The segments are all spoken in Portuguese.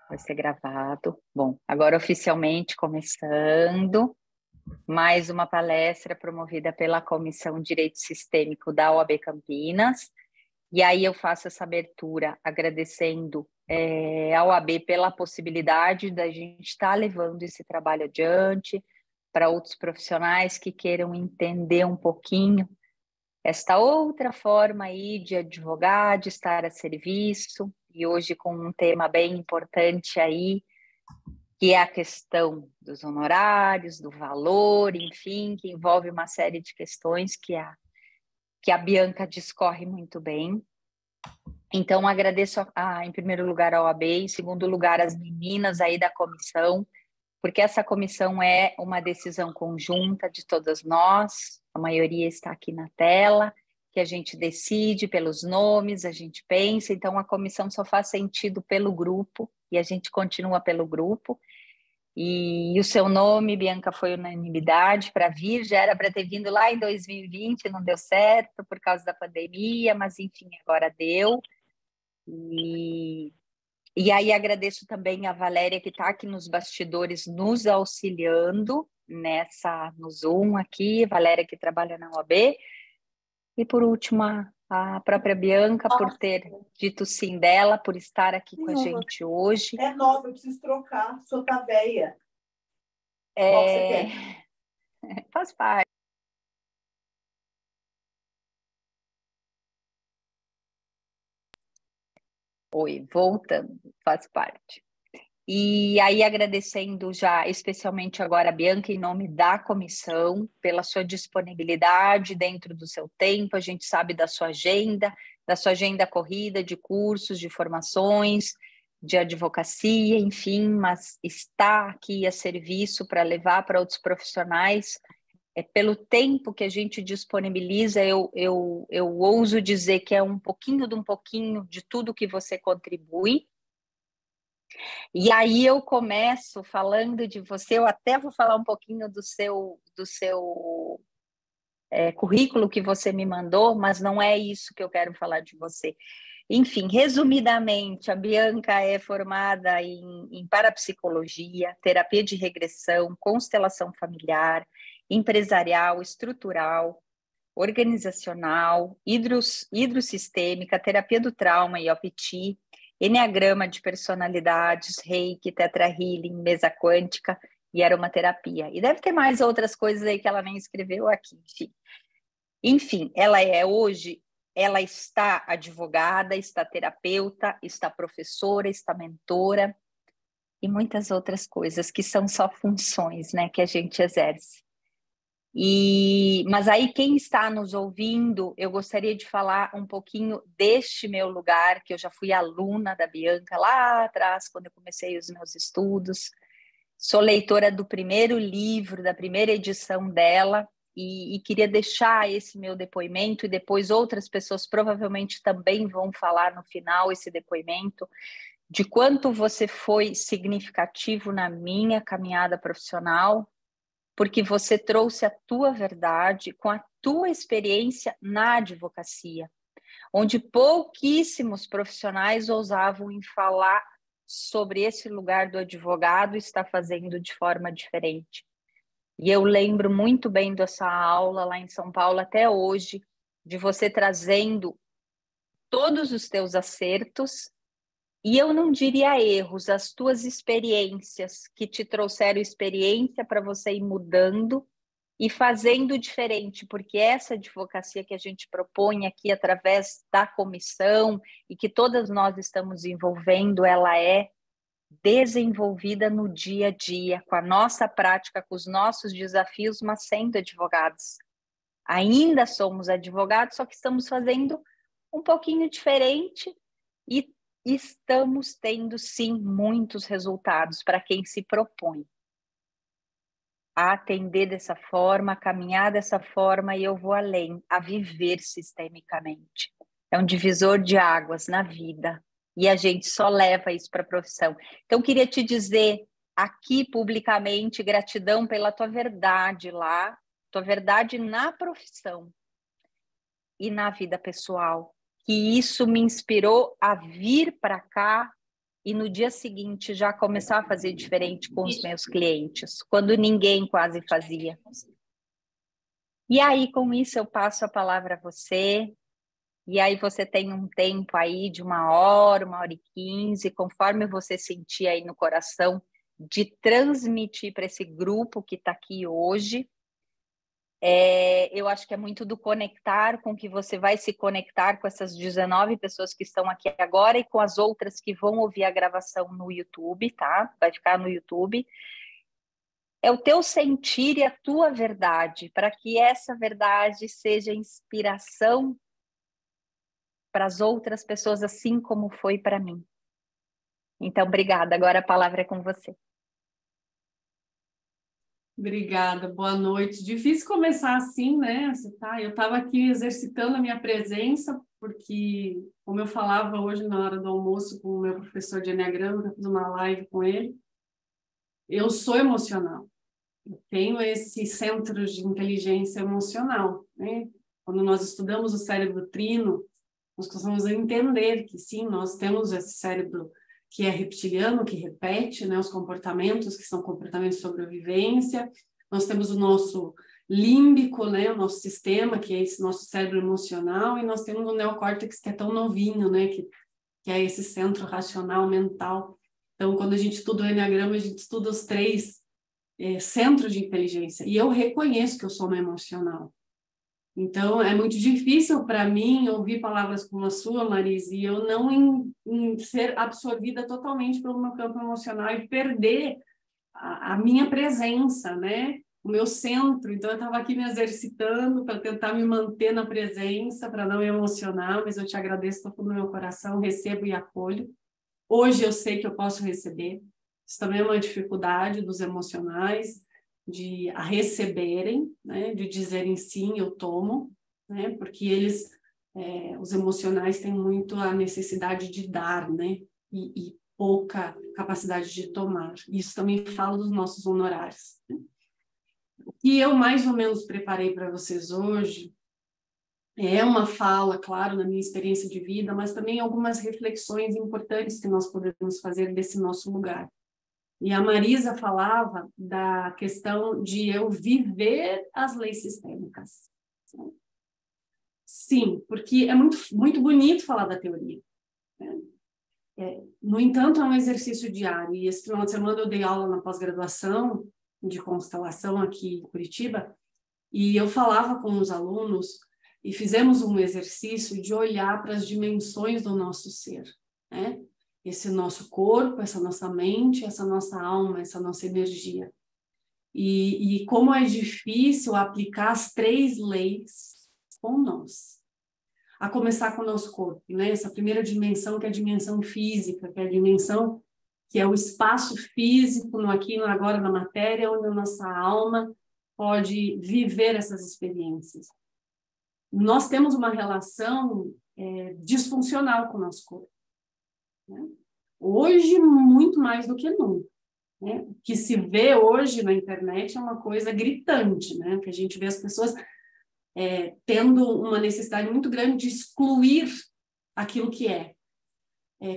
Vai ser gravado. Bom, agora oficialmente começando mais uma palestra promovida pela Comissão Direito Sistêmico da OAB Campinas. E aí eu faço essa abertura agradecendo a OAB pela possibilidade da gente estar levando esse trabalho adiante para outros profissionais que queiram entender um pouquinho esta outra forma aí de advogar, de estar a serviço, e hoje com um tema bem importante aí, que é a questão dos honorários, do valor, enfim, que envolve uma série de questões que a Bianca discorre muito bem. Então, agradeço, em primeiro lugar, a OAB, em segundo lugar, as meninas aí da comissão, porque essa comissão é uma decisão conjunta de todas nós, a maioria está aqui na tela, que a gente decide pelos nomes, a gente pensa, então a comissão só faz sentido pelo grupo, e a gente continua pelo grupo. E o seu nome, Bianca, foi unanimidade para vir, já era para ter vindo lá em 2020, não deu certo por causa da pandemia, mas enfim, agora deu. E aí agradeço também a Valéria, que está aqui nos bastidores nos auxiliando no Zoom aqui, Valéria que trabalha na OAB. E por último, a própria Bianca, por ter dito sim dela, por estar aqui com a gente hoje. É nova, eu preciso trocar, sou tá véia. Qual que você quer? Faz parte. Oi, voltando, faz parte. E aí agradecendo já especialmente agora a Bianca em nome da comissão pela sua disponibilidade dentro do seu tempo, a gente sabe da sua agenda corrida de cursos, de formações, de advocacia, enfim, mas está aqui a serviço para levar para outros profissionais. Pelo tempo que a gente disponibiliza, eu ouso dizer que é um pouquinho de tudo que você contribui. E aí eu começo falando de você, eu até vou falar um pouquinho do seu currículo que você me mandou, mas não é isso que eu quero falar de você. Enfim, resumidamente, a Bianca é formada em parapsicologia, terapia de regressão, constelação familiar, empresarial, estrutural, organizacional, hidrossistêmica, terapia do trauma e OPT, enneagrama de personalidades, reiki, tetra healing, mesa quântica e aromaterapia. E deve ter mais outras coisas aí que ela nem escreveu aqui, enfim, ela está advogada, está terapeuta, está professora, está mentora e muitas outras coisas que são só funções, né, que a gente exerce. Mas aí quem está nos ouvindo, eu gostaria de falar um pouquinho deste meu lugar, que eu já fui aluna da Bianca lá atrás, quando eu comecei os meus estudos. Sou leitora do primeiro livro, da primeira edição dela, e queria deixar esse meu depoimento, e depois outras pessoas provavelmente também vão falar no final esse depoimento, de quanto você foi significativo na minha caminhada profissional, porque você trouxe a tua verdade com a tua experiência na advocacia, onde pouquíssimos profissionais ousavam em falar sobre esse lugar do advogado está fazendo de forma diferente. E eu lembro muito bem dessa aula lá em São Paulo até hoje, de você trazendo todos os teus acertos, e eu não diria erros, as tuas experiências que te trouxeram experiência para você ir mudando e fazendo diferente, porque essa advocacia que a gente propõe aqui através da comissão e que todas nós estamos envolvendo, ela é desenvolvida no dia a dia, com a nossa prática, com os nossos desafios, mas sendo advogados. Ainda somos advogados, só que estamos fazendo um pouquinho diferente e estamos tendo, sim, muitos resultados para quem se propõe a atender dessa forma, a caminhar dessa forma, e eu vou além, a viver sistemicamente. É um divisor de águas na vida, e a gente só leva isso para a profissão. Então, queria te dizer aqui publicamente, gratidão pela tua verdade lá, tua verdade na profissão e na vida pessoal, que isso me inspirou a vir para cá e no dia seguinte já começar a fazer diferente com os meus clientes, quando ninguém quase fazia. E aí, com isso, eu passo a palavra a você, e aí você tem um tempo aí de 1 hora, 1 hora e 15, conforme você sentir aí no coração, de transmitir para esse grupo que está aqui hoje. Eu acho que é muito do conectar, com que você vai se conectar com essas 19 pessoas que estão aqui agora e com as outras que vão ouvir a gravação no YouTube, tá? Vai ficar no YouTube. É o teu sentir e a tua verdade, para que essa verdade seja inspiração para as outras pessoas, assim como foi para mim. Então, obrigada. Agora a palavra é com você. Obrigada, boa noite. Difícil começar assim, né? Eu estava aqui exercitando a minha presença, porque, como eu falava hoje na hora do almoço com o meu professor de Enneagrama, eu fiz uma live com ele, eu sou emocional. Eu tenho esse centro de inteligência emocional, né? Quando nós estudamos o cérebro trino, nós precisamos entender que, sim, nós temos esse cérebro que é reptiliano, que repete, né, os comportamentos, que são comportamentos de sobrevivência. Nós temos o nosso límbico, né, o nosso sistema, que é esse nosso cérebro emocional, e nós temos o neocórtex, que é tão novinho, né, que é esse centro racional mental. Então, quando a gente estuda o Enneagrama, a gente estuda os 3 centros de inteligência. E eu reconheço que eu sou uma emocional. Então, é muito difícil para mim ouvir palavras como a sua, Marise, e eu não ser absorvida totalmente pelo meu campo emocional e perder a minha presença, né? O meu centro. Então, eu estava aqui me exercitando para tentar me manter na presença, para não me emocionar, mas eu te agradeço do fundo do meu coração, recebo e acolho. Hoje eu sei que eu posso receber. Isso também é uma dificuldade dos emocionais, de a receberem, né, de dizerem sim, eu tomo, né, porque eles, os emocionais têm muito a necessidade de dar, né, e pouca capacidade de tomar. Isso também fala dos nossos honorários, né? O que eu mais ou menos preparei para vocês hoje é uma fala, claro, na minha experiência de vida, mas também algumas reflexões importantes que nós podemos fazer desse nosso lugar. E a Marisa falava da questão de eu viver as leis sistêmicas. Sim, porque é muito bonito falar da teoria, né? No entanto, é um exercício diário. E esse final de semana eu dei aula na pós-graduação de constelação aqui em Curitiba, e eu falava com os alunos e fizemos um exercício de olhar para as dimensões do nosso ser, né? Esse nosso corpo, essa nossa mente, essa nossa alma, essa nossa energia. E como é difícil aplicar as 3 leis com nós. A começar com o nosso corpo, né? Essa primeira dimensão, que é a dimensão física, que é a dimensão que é o espaço físico, no aqui e no agora, na matéria, onde a nossa alma pode viver essas experiências. Nós temos uma relação disfuncional com o nosso corpo, né? Hoje, muito mais do que nunca, né? O que se vê hoje na internet é uma coisa gritante, né? Que a gente vê as pessoas tendo uma necessidade muito grande de excluir aquilo que é.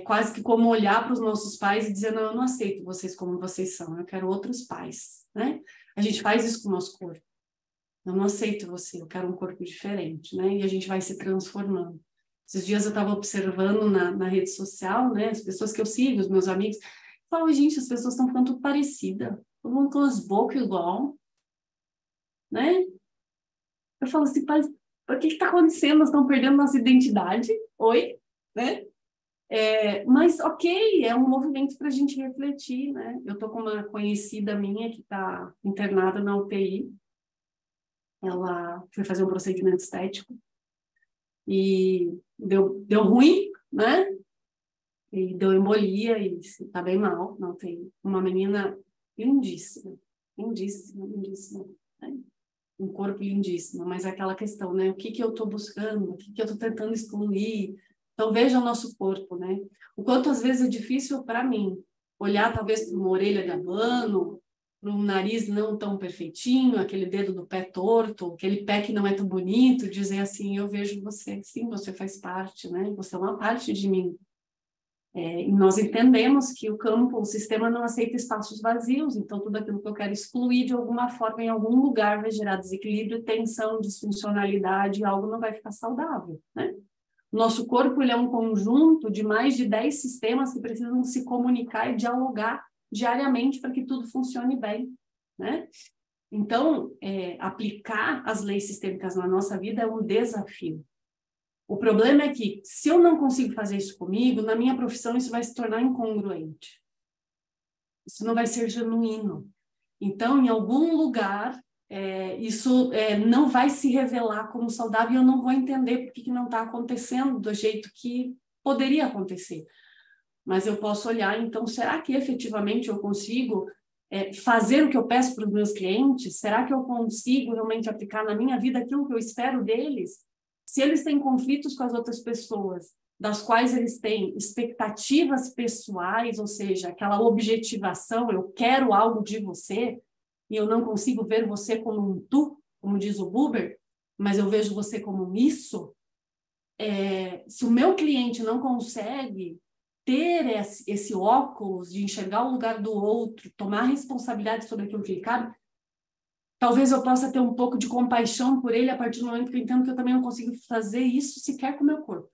Quase que como olhar para os nossos pais e dizer, não, eu não aceito vocês como vocês são, eu quero outros pais, né? A gente faz isso com o nosso corpo. Eu não aceito você, eu quero um corpo diferente, né? E a gente vai se transformando. Esses dias eu estava observando na rede social, né? As pessoas que eu sigo, os meus amigos, falo, gente, as pessoas estão ficando tudo parecidas, todo mundo com as bocas igual, né? Eu falo assim, o que está acontecendo? Nós estamos perdendo nossa identidade? Oi? Né? Mas, ok, é um movimento para a gente refletir, né? Eu estou com uma conhecida minha que está internada na UTI. Ela foi fazer um procedimento estético e deu ruim, né? E deu embolia e está bem mal na UTI. Uma menina lindíssima, lindíssima, lindíssima, né? Um corpo lindíssimo, mas é aquela questão, né? O que eu estou buscando? O que eu estou tentando excluir? Então, veja o nosso corpo, né? O quanto às vezes é difícil para mim olhar talvez para uma orelha de abano, para um nariz não tão perfeitinho, aquele dedo do pé torto, aquele pé que não é tão bonito, dizer assim, eu vejo você, sim, você faz parte, né? Você é uma parte de mim. E nós entendemos que o campo, o sistema não aceita espaços vazios, então tudo aquilo que eu quero excluir de alguma forma, em algum lugar vai gerar desequilíbrio, tensão, disfuncionalidade, algo não vai ficar saudável, né? Nosso corpo, ele é um conjunto de mais de 10 sistemas que precisam se comunicar e dialogar diariamente para que tudo funcione bem, né? Então, aplicar as leis sistêmicas na nossa vida é um desafio. O problema é que, se eu não consigo fazer isso comigo, na minha profissão isso vai se tornar incongruente. Isso não vai ser genuíno. Então, em algum lugar, isso não vai se revelar como saudável e eu não vou entender por que não está acontecendo do jeito que poderia acontecer. Mas eu posso olhar, então, será que efetivamente eu consigo fazer o que eu peço para os meus clientes? Será que eu consigo realmente aplicar na minha vida aquilo que eu espero deles? Se eles têm conflitos com as outras pessoas, das quais eles têm expectativas pessoais, ou seja, aquela objetivação, eu quero algo de você, e eu não consigo ver você como um tu, como diz o Buber, mas eu vejo você como um isso, se o meu cliente não consegue ter esse óculos de enxergar o lugar do outro, tomar responsabilidade sobre aquilo que ele cabe, talvez eu possa ter um pouco de compaixão por ele a partir do momento que eu entendo que eu também não consigo fazer isso sequer com o meu corpo.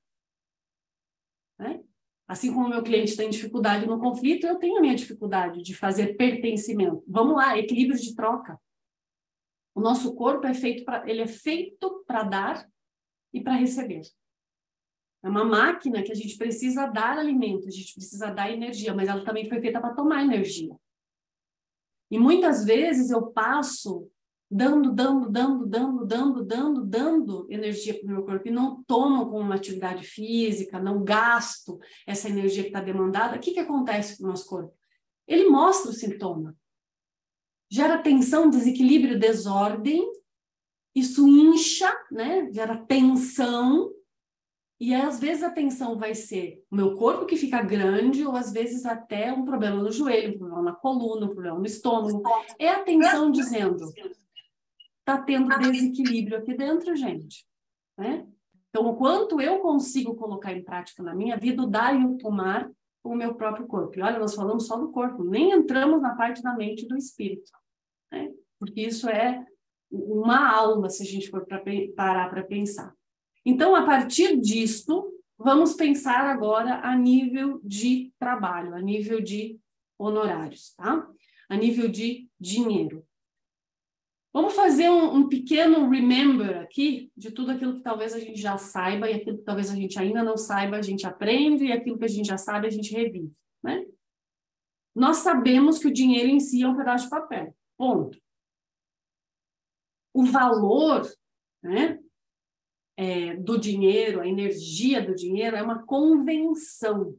Né? Assim como o meu cliente tem dificuldade no conflito, eu tenho a minha dificuldade de fazer pertencimento. Vamos lá, equilíbrio de troca. O nosso corpo é feito para dar e para receber. É uma máquina que a gente precisa dar alimento, a gente precisa dar energia, mas ela também foi feita para tomar energia. E muitas vezes eu passo dando energia para o meu corpo e não tomo como uma atividade física, não gasto essa energia que está demandada. O que acontece com o nosso corpo? Ele mostra o sintoma. Gera tensão, desequilíbrio, desordem, isso incha, né? Gera tensão, e aí, às vezes a tensão vai ser o meu corpo que fica grande, ou às vezes até um problema no joelho, um problema na coluna, um problema no estômago. É a tensão dizendo, está tendo desequilíbrio aqui dentro, gente. Né? Então, o quanto eu consigo colocar em prática na minha vida, o dar e o tomar com o meu próprio corpo. E olha, nós falamos só do corpo, nem entramos na parte da mente e do espírito. Né? Porque isso é uma aula, se a gente for parar para pensar. Então, a partir disto, vamos pensar agora a nível de trabalho, a nível de honorários, tá? A nível de dinheiro. Vamos fazer um pequeno remember aqui de tudo aquilo que talvez a gente já saiba e aquilo que talvez a gente ainda não saiba, a gente aprende, e aquilo que a gente já sabe, a gente revive, né? Nós sabemos que o dinheiro em si é um pedaço de papel, ponto. O valor, né? Do dinheiro, a energia do dinheiro é uma convenção.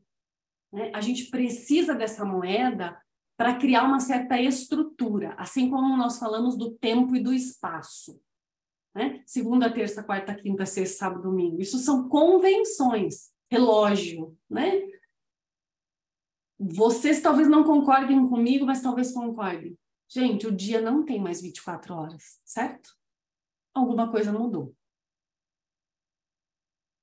Né? A gente precisa dessa moeda para criar uma certa estrutura, assim como nós falamos do tempo e do espaço. Né? Segunda, terça, quarta, quinta, sexta, sábado, domingo. Isso são convenções, relógio. Né? Vocês talvez não concordem comigo, mas talvez concordem. Gente, o dia não tem mais 24 horas, certo? Alguma coisa mudou.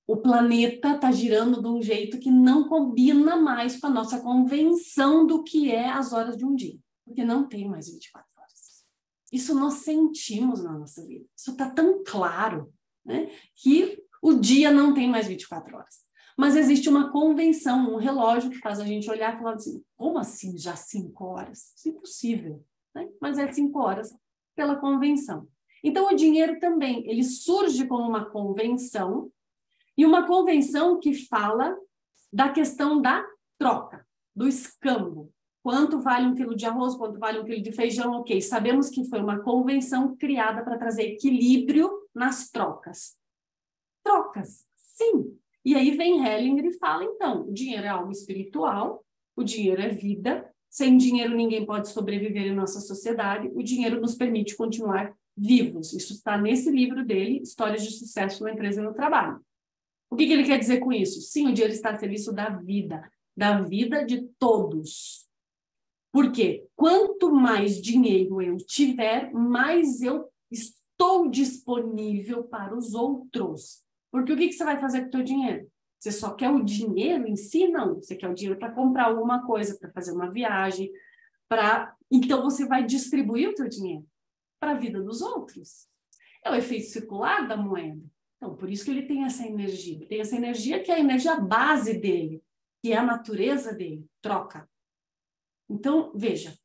O planeta está girando de um jeito que não combina mais com a nossa convenção do que é as horas de um dia. Porque não tem mais 24 horas. Isso nós sentimos na nossa vida. Isso está tão claro, né, que o dia não tem mais 24 horas. Mas existe uma convenção, um relógio que faz a gente olhar e falar assim, como assim já 5 horas? Isso é impossível. Né? Mas é 5 horas pela convenção. Então o dinheiro também, ele surge como uma convenção, e uma convenção que fala da questão da troca, do escambo. Quanto vale 1 quilo de arroz, quanto vale 1 quilo de feijão, ok. Sabemos que foi uma convenção criada para trazer equilíbrio nas trocas. Trocas, sim. E aí vem Hellinger e fala, então, o dinheiro é algo espiritual, o dinheiro é vida, sem dinheiro ninguém pode sobreviver em nossa sociedade, o dinheiro nos permite continuar vivos. Isso está nesse livro dele, Histórias de Sucesso na Empresa e no Trabalho. O que ele quer dizer com isso? Sim, o dinheiro está a serviço da vida de todos. Por quê? Quanto mais dinheiro eu tiver, mais eu estou disponível para os outros. Porque o que você vai fazer com o teu dinheiro? Você só quer o dinheiro em si? Não. Você quer o dinheiro para comprar alguma coisa, para fazer uma viagem, Então, você vai distribuir o teu dinheiro para a vida dos outros. É o efeito circular da moeda. Então, por isso que ele tem essa energia. Ele tem essa energia que é a energia base dele, que é a natureza dele. Troca. Então, veja,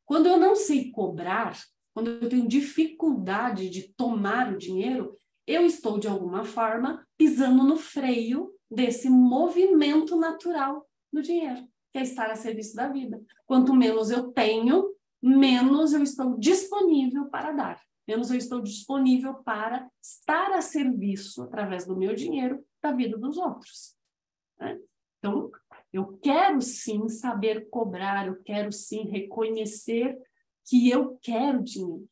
quando eu não sei cobrar, quando eu tenho dificuldade de tomar o dinheiro, eu estou, de alguma forma, pisando no freio desse movimento natural do dinheiro, que é estar a serviço da vida. Quanto menos eu tenho, menos eu estou disponível para dar. Menos eu estou disponível para estar a serviço, através do meu dinheiro, da vida dos outros. Né? Então, eu quero sim saber cobrar, eu quero sim reconhecer que eu quero dinheiro.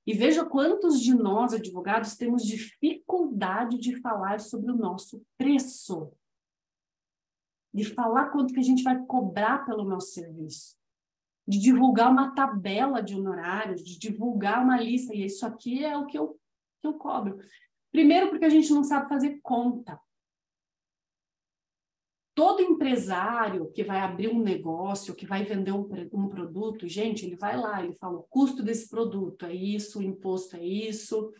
E veja quantos de nós, advogados, temos dificuldade de falar sobre o nosso preço. De falar quanto que a gente vai cobrar pelo nosso serviço. De divulgar uma tabela de honorários, de divulgar uma lista. E isso aqui é o que eu cobro. Primeiro, porque a gente não sabe fazer conta. Todo empresário que vai abrir um negócio, que vai vender um produto, gente, ele vai lá, ele fala, o custo desse produto é isso, o imposto é isso,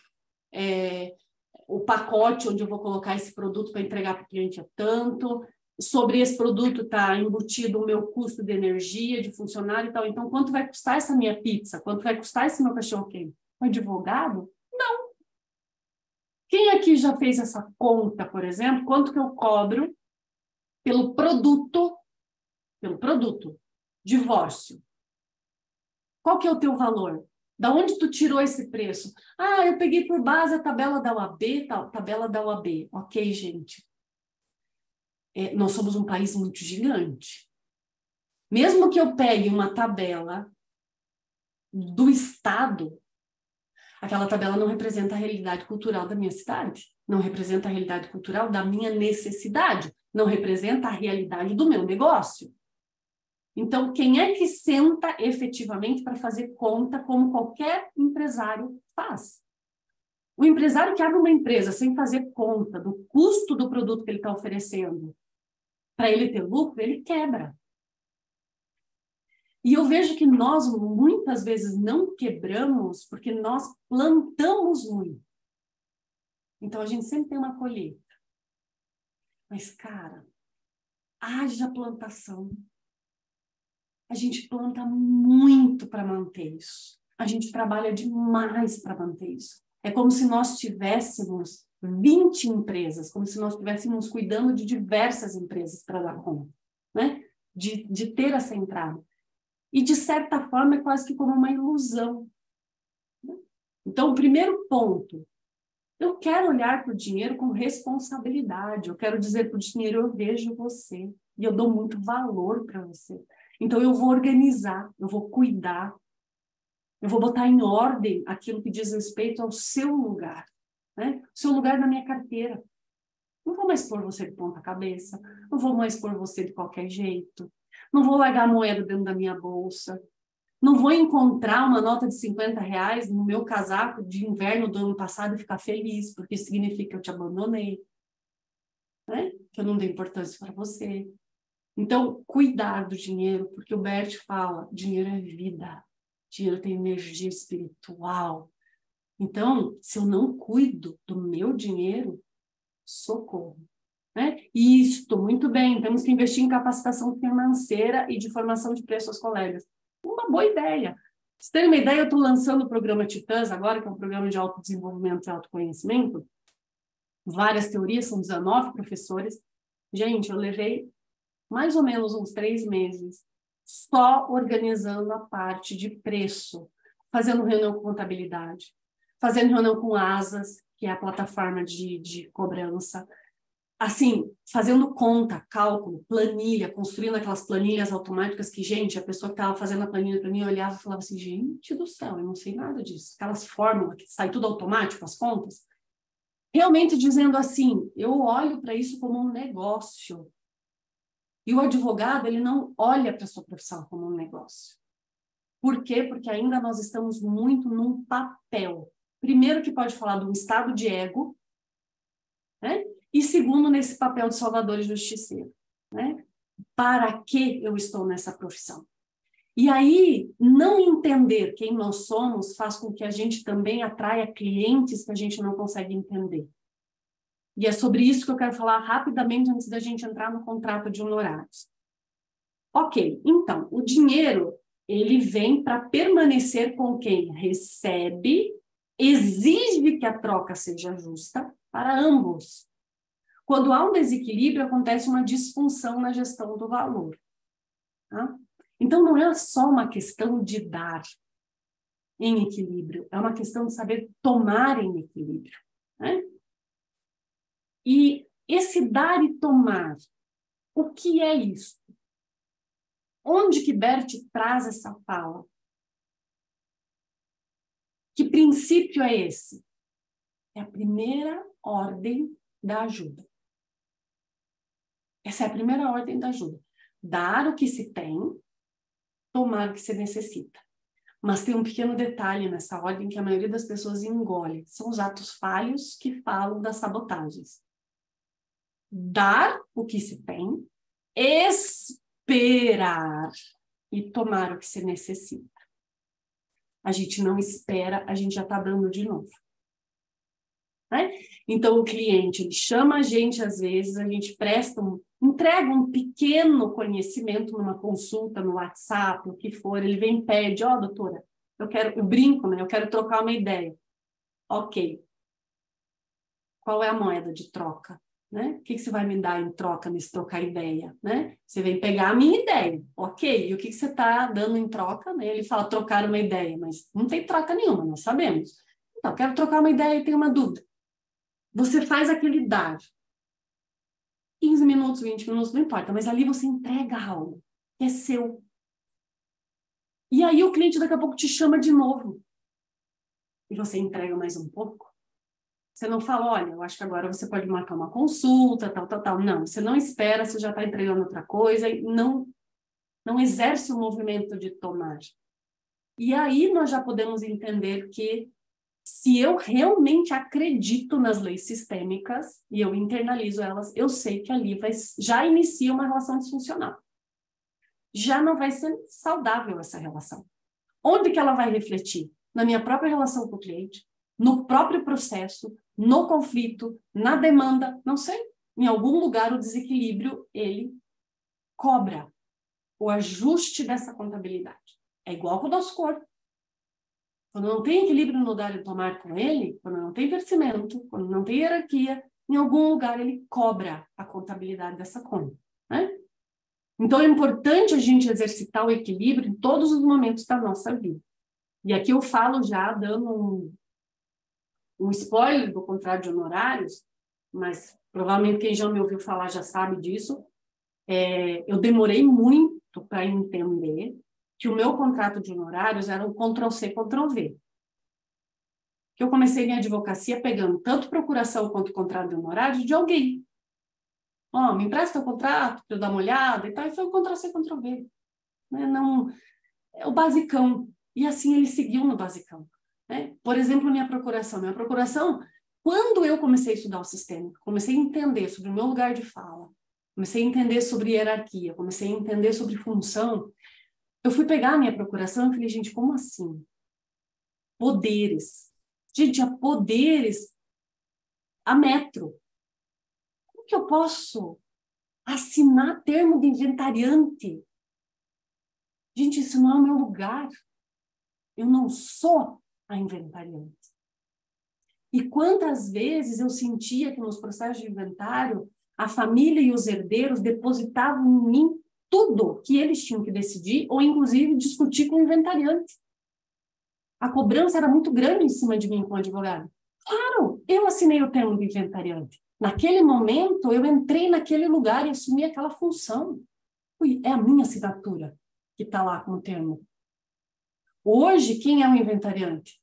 o pacote onde eu vou colocar esse produto para entregar para o cliente é tanto, sobre esse produto está embutido o meu custo de energia, de funcionário e tal. Então, quanto vai custar essa minha pizza? Quanto vai custar esse meu cachorro-quente? Um advogado? Não. Quem aqui já fez essa conta, por exemplo? Quanto que eu cobro pelo produto, divórcio? Qual que é o teu valor? Da onde tu tirou esse preço? Ah, eu peguei por base a tabela da OAB, tabela da OAB. Ok, gente. Nós somos um país muito gigante. Mesmo que eu pegue uma tabela do Estado, aquela tabela não representa a realidade cultural da minha cidade, não representa a realidade cultural da minha necessidade, não representa a realidade do meu negócio. Então, quem é que senta efetivamente para fazer conta como qualquer empresário faz? O empresário que abre uma empresa sem fazer conta do custo do produto que ele está oferecendo, para ele ter lucro, ele quebra. E eu vejo que nós, muitas vezes, não quebramos porque nós plantamos muito. Então, a gente sempre tem uma colheita. Mas, cara, haja plantação. A gente planta muito para manter isso. A gente trabalha demais para manter isso. É como se nós tivéssemos 20 empresas, como se nós estivéssemos cuidando de diversas empresas para dar conta, né? De ter essa entrada. E, de certa forma, é quase que como uma ilusão. Então, o primeiro ponto, eu quero olhar para o dinheiro com responsabilidade. Eu quero dizer para o dinheiro, eu vejo você e eu dou muito valor para você. Então, eu vou organizar, eu vou cuidar, eu vou botar em ordem aquilo que diz respeito ao seu lugar, né? O seu lugar na minha carteira. Não vou mais pôr você de ponta cabeça, não vou mais pôr você de qualquer jeito, não vou largar a moeda dentro da minha bolsa, não vou encontrar uma nota de R$50 no meu casaco de inverno do ano passado e ficar feliz, porque isso significa que eu te abandonei, né? Que eu não dei importância para você. Então, cuidar do dinheiro, porque o Bert fala, dinheiro é vida, dinheiro tem energia espiritual. Então, se eu não cuido do meu dinheiro, socorro. Né? Isso, muito bem, temos que investir em capacitação financeira e de formação de preço aos colegas. Uma boa ideia. Se tem uma ideia, eu estou lançando o programa Titãs agora, que é um programa de autodesenvolvimento e autoconhecimento. Várias teorias, são 19 professores. Gente, eu levei mais ou menos uns 3 meses só organizando a parte de preço, fazendo reunião com contabilidade, fazendo reunião com Asas, que é a plataforma de cobrança, assim, fazendo conta, cálculo, planilha, construindo aquelas planilhas automáticas que, gente, a pessoa que estava fazendo a planilha para mim olhava e falava assim, gente do céu, eu não sei nada disso. Aquelas fórmulas que sai tudo automático, as contas. Realmente dizendo assim, eu olho para isso como um negócio. E o advogado, ele não olha para a sua profissão como um negócio. Por quê? Porque ainda nós estamos muito num papel. Primeiro que pode falar de um estado de ego, né? E segundo, nesse papel de salvador e justiceiro, né? Para que eu estou nessa profissão? E aí, não entender quem nós somos faz com que a gente também atraia clientes que a gente não consegue entender. E é sobre isso que eu quero falar rapidamente antes da gente entrar no contrato de honorários. Ok, então, o dinheiro, ele vem para permanecer com quem recebe, exige que a troca seja justa para ambos. Quando há um desequilíbrio, acontece uma disfunção na gestão do valor. Tá? Então, não é só uma questão de dar em equilíbrio, é uma questão de saber tomar em equilíbrio. Né? E esse dar e tomar, o que é isso? Onde que Bert traz essa fala? Que princípio é esse? É a primeira ordem da ajuda. Essa é a primeira ordem da ajuda. Dar o que se tem, tomar o que se necessita. Mas tem um pequeno detalhe nessa ordem que a maioria das pessoas engole. São os atos falhos que falam das sabotagens. Dar o que se tem, esperar e tomar o que se necessita. A gente não espera, a gente já está dando de novo. Né? Então, o cliente, ele chama a gente, às vezes, a gente entrega um pequeno conhecimento numa consulta, no WhatsApp, o que for, ele vem e pede, doutora, eu brinco, né? Eu quero trocar uma ideia. Ok. Qual é a moeda de troca? Né? O que você vai me dar em troca nesse trocar ideia? Né? Você vem pegar a minha ideia. Ok. E o que você está dando em troca? Né? Ele fala trocar uma ideia, mas não tem troca nenhuma, nós sabemos. Então, quero trocar uma ideia e tenho uma dúvida. Você faz aquele dar. 15 minutos, 20 minutos, não importa, mas ali você entrega algo que é seu. E aí o cliente daqui a pouco te chama de novo. E você entrega mais um pouco. Você não fala, olha, eu acho que agora você pode marcar uma consulta, tal. Não, você não espera, você já está entregando outra coisa e não exerce o movimento de tomar. E aí nós já podemos entender que se eu realmente acredito nas leis sistêmicas e eu internalizo elas, eu sei que ali já inicia uma relação disfuncional. Já não vai ser saudável essa relação. Onde que ela vai refletir? Na minha própria relação com o cliente, no próprio processo, no conflito, na demanda, não sei. Em algum lugar o desequilíbrio, ele cobra o ajuste dessa contabilidade. É igual com o nosso corpo. Quando não tem equilíbrio no dar e tomar com ele, quando não tem crescimento, quando não tem hierarquia, em algum lugar ele cobra a contabilidade dessa conta. Né? Então é importante a gente exercitar o equilíbrio em todos os momentos da nossa vida. E aqui eu falo já dando um spoiler do contrato de honorários, mas provavelmente quem já me ouviu falar já sabe disso. Eu demorei muito para entender que o meu contrato de honorários era um Ctrl+C, Ctrl+V. Que eu comecei minha advocacia pegando tanto procuração quanto contrato de honorários de alguém. Me empresta o contrato para eu dar uma olhada e tal, e foi um Ctrl+C, Ctrl+V. Não, é o basicão. E assim ele seguiu no basicão. Né? Por exemplo, minha procuração, quando eu comecei a estudar o sistema, comecei a entender sobre o meu lugar de fala, comecei a entender sobre hierarquia, comecei a entender sobre função, eu fui pegar a minha procuração e falei, gente, como assim? Poderes. Gente, há poderes a metro. Como que eu posso assinar termo de inventariante? Gente, isso não é o meu lugar. Eu não sou a inventariante. E quantas vezes eu sentia que nos processos de inventário, a família e os herdeiros depositavam em mim tudo que eles tinham que decidir, ou inclusive discutir com o inventariante. A cobrança era muito grande em cima de mim como advogado. Claro, eu assinei o termo de inventariante. Naquele momento, eu entrei naquele lugar e assumi aquela função. É a minha assinatura que está lá como termo. Hoje, quem é o inventariante?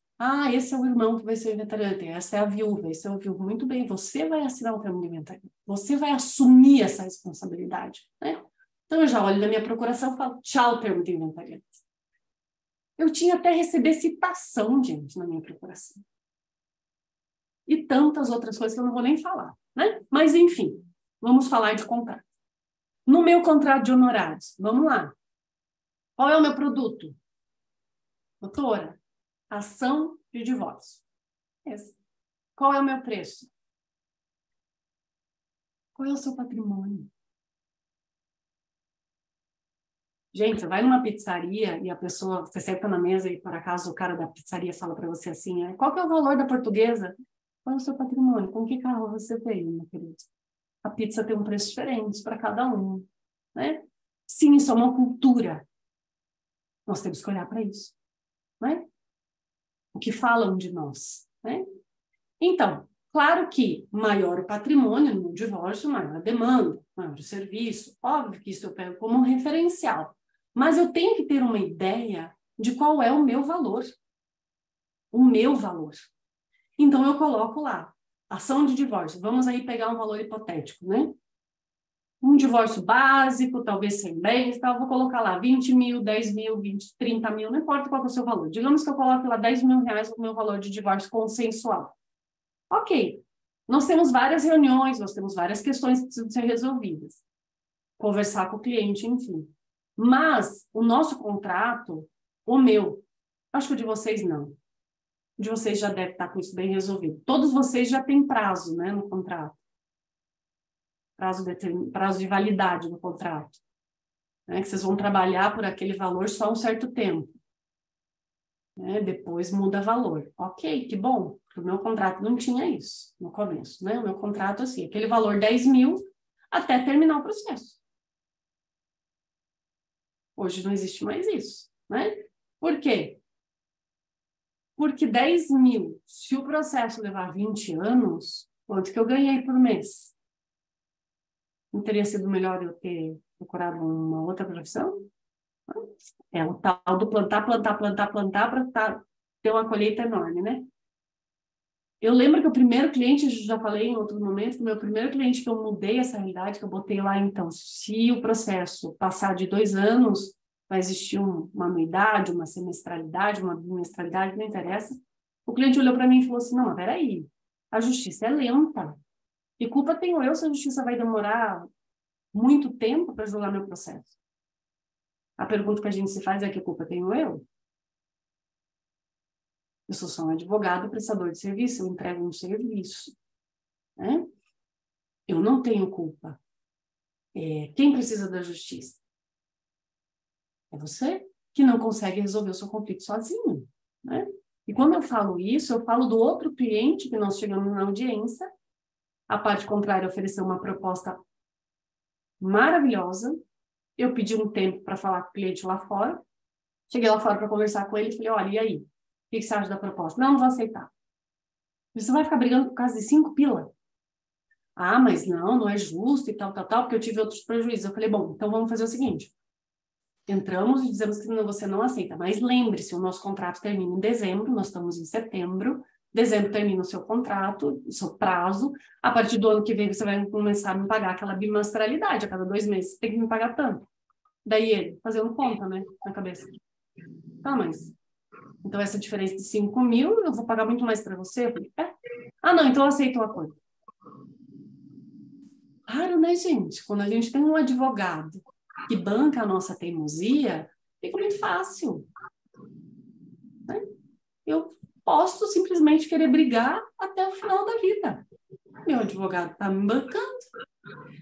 Esse é o irmão que vai ser o inventariante, essa é a viúva, esse é o viúvo. Muito bem, você vai assinar o termo de inventariante. Você vai assumir essa responsabilidade. Né? Então, eu já olho na minha procuração e falo, tchau, termo de inventariante. Eu tinha até receber citação, gente, na minha procuração. E tantas outras coisas que eu não vou nem falar. né? Mas, enfim, vamos falar de contrato. No meu contrato de honorários, vamos lá. Qual é o meu produto? Doutora, ação de divórcio. Esse. Qual é o meu preço? Qual é o seu patrimônio? Gente, você vai numa pizzaria e a pessoa, você senta na mesa e por acaso o cara da pizzaria fala para você assim, qual que é o valor da portuguesa? Qual é o seu patrimônio? Com que carro você veio, meu querido? A pizza tem um preço diferente para cada um, né? Sim, isso é uma cultura. Nós temos que olhar para isso, né? O que falam de nós, né? Então, claro que maior o patrimônio no divórcio, maior a demanda, maior o serviço. Óbvio que isso eu pego como um referencial. Mas eu tenho que ter uma ideia de qual é o meu valor. O meu valor. Então, eu coloco lá, ação de divórcio. Vamos aí pegar um valor hipotético, né? Um divórcio básico, talvez sem bens, tá? Eu vou colocar lá 20 mil, 10 mil, 20, 30 mil, não importa qual é o seu valor. Digamos que eu coloque lá 10 mil reais no meu valor de divórcio consensual. Ok, nós temos várias reuniões, nós temos várias questões que precisam ser resolvidas. Conversar com o cliente, enfim. Mas o nosso contrato, o meu, acho que o de vocês não. O de vocês já deve estar com isso bem resolvido. Todos vocês já têm prazo, né, no contrato. Prazo de validade no contrato. Né, que vocês vão trabalhar por aquele valor só um certo tempo. Né, depois muda valor. Ok, que bom. O meu contrato não tinha isso no começo, né? O meu contrato, assim, aquele valor 10 mil até terminar o processo. Hoje não existe mais isso, né? Por quê? Porque 10 mil, se o processo levar 20 anos, quanto que eu ganhei por mês? Não teria sido melhor eu ter procurado uma outra profissão? É o tal do plantar para ter uma colheita enorme, né? Eu lembro que o primeiro cliente, já falei em outro momento, o meu primeiro cliente que eu mudei essa realidade, que eu botei lá, então, se o processo passar de 2 anos, vai existir uma anuidade, uma semestralidade, uma bimestralidade, não interessa. O cliente olhou para mim e falou assim, não, mas peraí, a justiça é lenta. Que culpa tenho eu se a justiça vai demorar muito tempo para julgar meu processo? A pergunta que a gente se faz é que culpa tenho eu? Eu sou só um advogado, prestador de serviço, eu entrego um serviço, né? Eu não tenho culpa. Quem precisa da justiça? É você que não consegue resolver o seu conflito sozinho, né? E quando eu falo isso, eu falo do outro cliente que nós chegamos na audiência, a parte contrária ofereceu uma proposta maravilhosa, eu pedi um tempo para falar com o cliente lá fora, cheguei lá fora para conversar com ele e falei, olha, e aí? O que você acha da proposta? Não, não vou aceitar. Você vai ficar brigando por causa de 5 pila? Ah, mas não é justo e tal, porque eu tive outros prejuízos. Eu falei, bom, então vamos fazer o seguinte. Entramos e dizemos que você não aceita, mas lembre-se, o nosso contrato termina em dezembro, nós estamos em setembro, dezembro termina o seu contrato, o seu prazo, a partir do ano que vem você vai começar a me pagar aquela bimestralidade, a cada 2 meses você tem que me pagar tanto. Daí ele, fazendo conta, né, na cabeça. Tá, mas, então essa diferença de 5 mil, eu vou pagar muito mais para você? Eu falei, Ah, não, então eu aceito o acordo. Claro, né, gente? Quando a gente tem um advogado que banca a nossa teimosia, fica muito fácil. Né? Eu posso simplesmente querer brigar até o final da vida. Meu advogado está me bancando.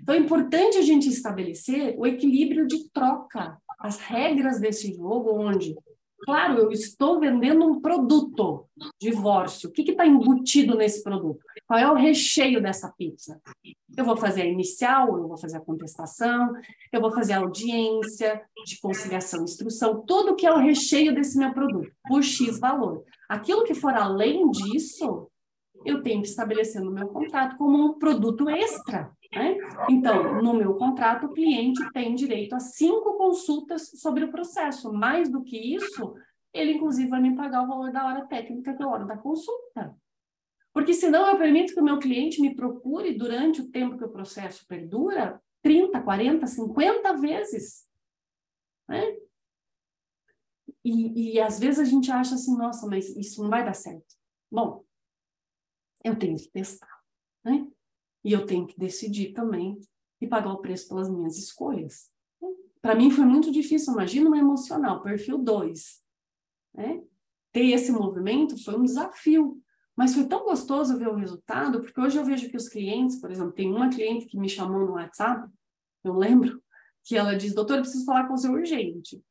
Então é importante a gente estabelecer o equilíbrio de troca, as regras desse jogo, onde, claro, eu estou vendendo um produto, divórcio. O que está embutido nesse produto? Qual é o recheio dessa pizza? Eu vou fazer a inicial, eu vou fazer a contestação, eu vou fazer a audiência de conciliação e instrução, tudo que é o recheio desse meu produto, por X valor. Aquilo que for além disso, eu tenho que estabelecer no meu contrato como um produto extra, né? Então, no meu contrato, o cliente tem direito a 5 consultas sobre o processo. Mais do que isso, ele, inclusive, vai me pagar o valor da hora técnica, que é a hora da consulta. Porque senão eu permito que o meu cliente me procure durante o tempo que o processo perdura 30, 40, 50 vezes. Né? E às vezes a gente acha assim, nossa, mas isso não vai dar certo. Bom, eu tenho que testar. Né? E eu tenho que decidir também e pagar o preço pelas minhas escolhas. Para mim foi muito difícil, imagina uma emocional, perfil 2. Né? Ter esse movimento foi um desafio, mas foi tão gostoso ver o resultado, porque hoje eu vejo que os clientes, por exemplo, tem uma cliente que me chamou no WhatsApp, eu lembro, que ela diz, doutor, eu preciso falar com você urgente.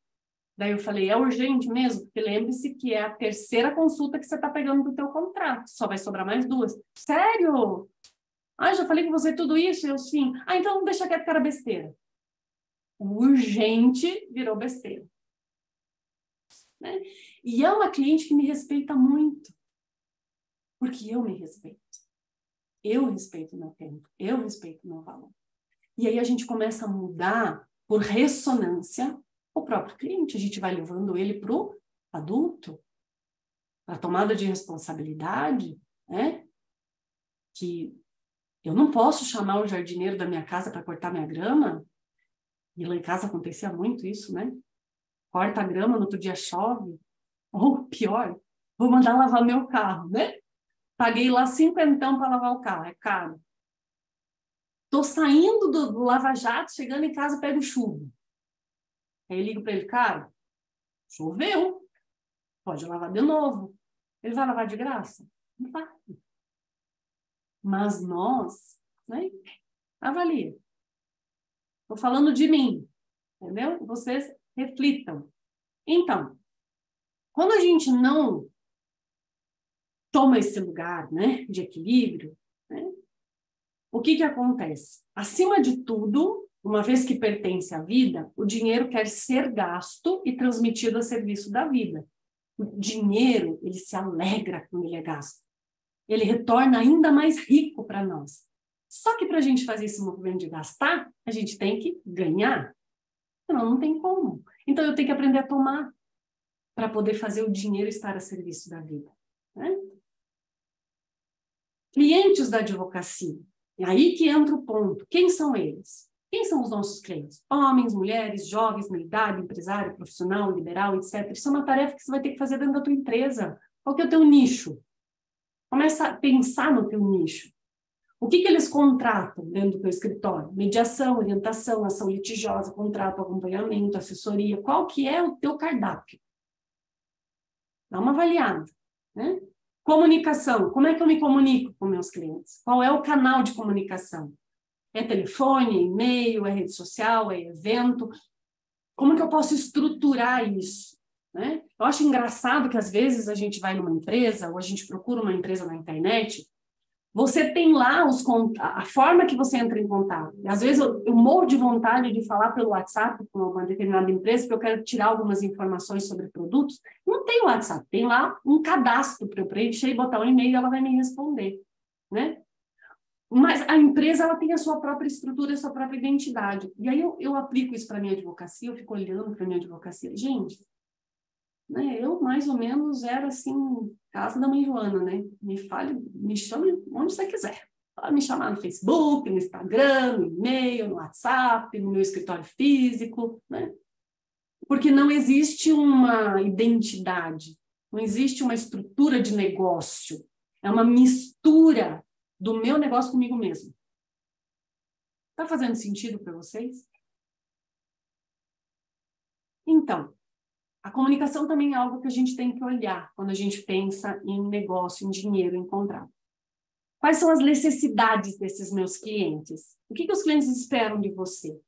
Daí eu falei, é urgente mesmo? Porque lembre-se que é a 3ª consulta que você está pegando do teu contrato, só vai sobrar mais 2. Sério? Ah, já falei com você tudo isso? Eu sim. Ah, então deixa quieto que era besteira. O urgente virou besteira. Né? E é uma cliente que me respeita muito, porque eu me respeito. Eu respeito o meu tempo, eu respeito o meu valor. E aí a gente começa a mudar, por ressonância, o próprio cliente. A gente vai levando ele para o adulto, para a tomada de responsabilidade, né? Que eu não posso chamar o jardineiro da minha casa para cortar minha grama. E lá em casa acontecia muito isso, né? Corta a grama, no outro dia chove. Ou pior, vou mandar lavar meu carro, né? Paguei lá 50 para lavar o carro, é caro. Tô saindo do Lava Jato, chegando em casa, pego chuva. Aí eu ligo para ele, cara, choveu, pode lavar de novo. Ele vai lavar de graça? Não vai. Mas nós, né? Avalia. Estou falando de mim, entendeu? Vocês reflitam. Então, quando a gente não toma esse lugar, né, de equilíbrio, né, o que acontece? Acima de tudo, uma vez que pertence à vida, o dinheiro quer ser gasto e transmitido a serviço da vida. O dinheiro, ele se alegra quando ele é gasto. Ele retorna ainda mais rico para nós. Só que para a gente fazer esse movimento de gastar, a gente tem que ganhar. Senão não tem como. Então eu tenho que aprender a tomar para poder fazer o dinheiro estar a serviço da vida. Né? Clientes da advocacia. É aí que entra o ponto. Quem são eles? Quem são os nossos clientes? Homens, mulheres, jovens, meia idade, empresário, profissional, liberal, etc. Isso é uma tarefa que você vai ter que fazer dentro da tua empresa. Qual que é o teu nicho? Começa a pensar no teu nicho. O que eles contratam dentro do teu escritório? Mediação, orientação, ação litigiosa, contrato, acompanhamento, assessoria. Qual que é o teu cardápio? Dá uma avaliada, né? Comunicação. Como é que eu me comunico com meus clientes? Qual é o canal de comunicação? É telefone, é e-mail, é rede social, é evento? Como que eu posso estruturar isso? Né? Eu acho engraçado que às vezes a gente vai numa empresa ou a gente procura uma empresa na internet, você tem lá a forma que você entra em contato. Às vezes eu morro de vontade de falar pelo WhatsApp com uma determinada empresa, porque eu quero tirar algumas informações sobre produtos. Não tem WhatsApp, tem lá um cadastro para eu preencher e botar um e-mail e ela vai me responder. Né? Mas a empresa ela tem a sua própria estrutura, a sua própria identidade. E aí eu aplico isso para a minha advocacia, eu fico olhando para a minha advocacia. Gente, né, eu mais ou menos era assim, casa da mãe Joana, né? Me fale, me chame onde você quiser. Pode me chamar no Facebook, no Instagram, no e-mail, no WhatsApp, no meu escritório físico, né? Porque não existe uma identidade, não existe uma estrutura de negócio. É uma mistura do meu negócio comigo mesmo. Tá fazendo sentido para vocês? Então, a comunicação também é algo que a gente tem que olhar quando a gente pensa em negócio, em dinheiro, em contrato. Quais são as necessidades desses meus clientes? O que os clientes esperam de você?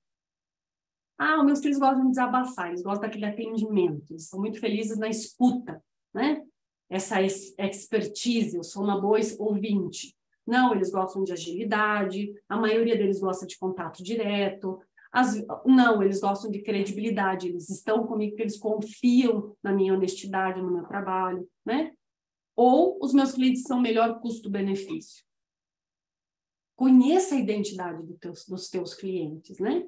Ah, os meus clientes gostam de desabafar, eles gostam daquele atendimento, eles são muito felizes na escuta, né? Essa expertise, eu sou uma boa ouvinte. Não, eles gostam de agilidade, a maioria deles gosta de contato direto. Não, eles gostam de credibilidade, eles estão comigo porque eles confiam na minha honestidade, no meu trabalho, né? Ou os meus clientes são melhor custo-benefício. Conheça a identidade dos teus clientes, né?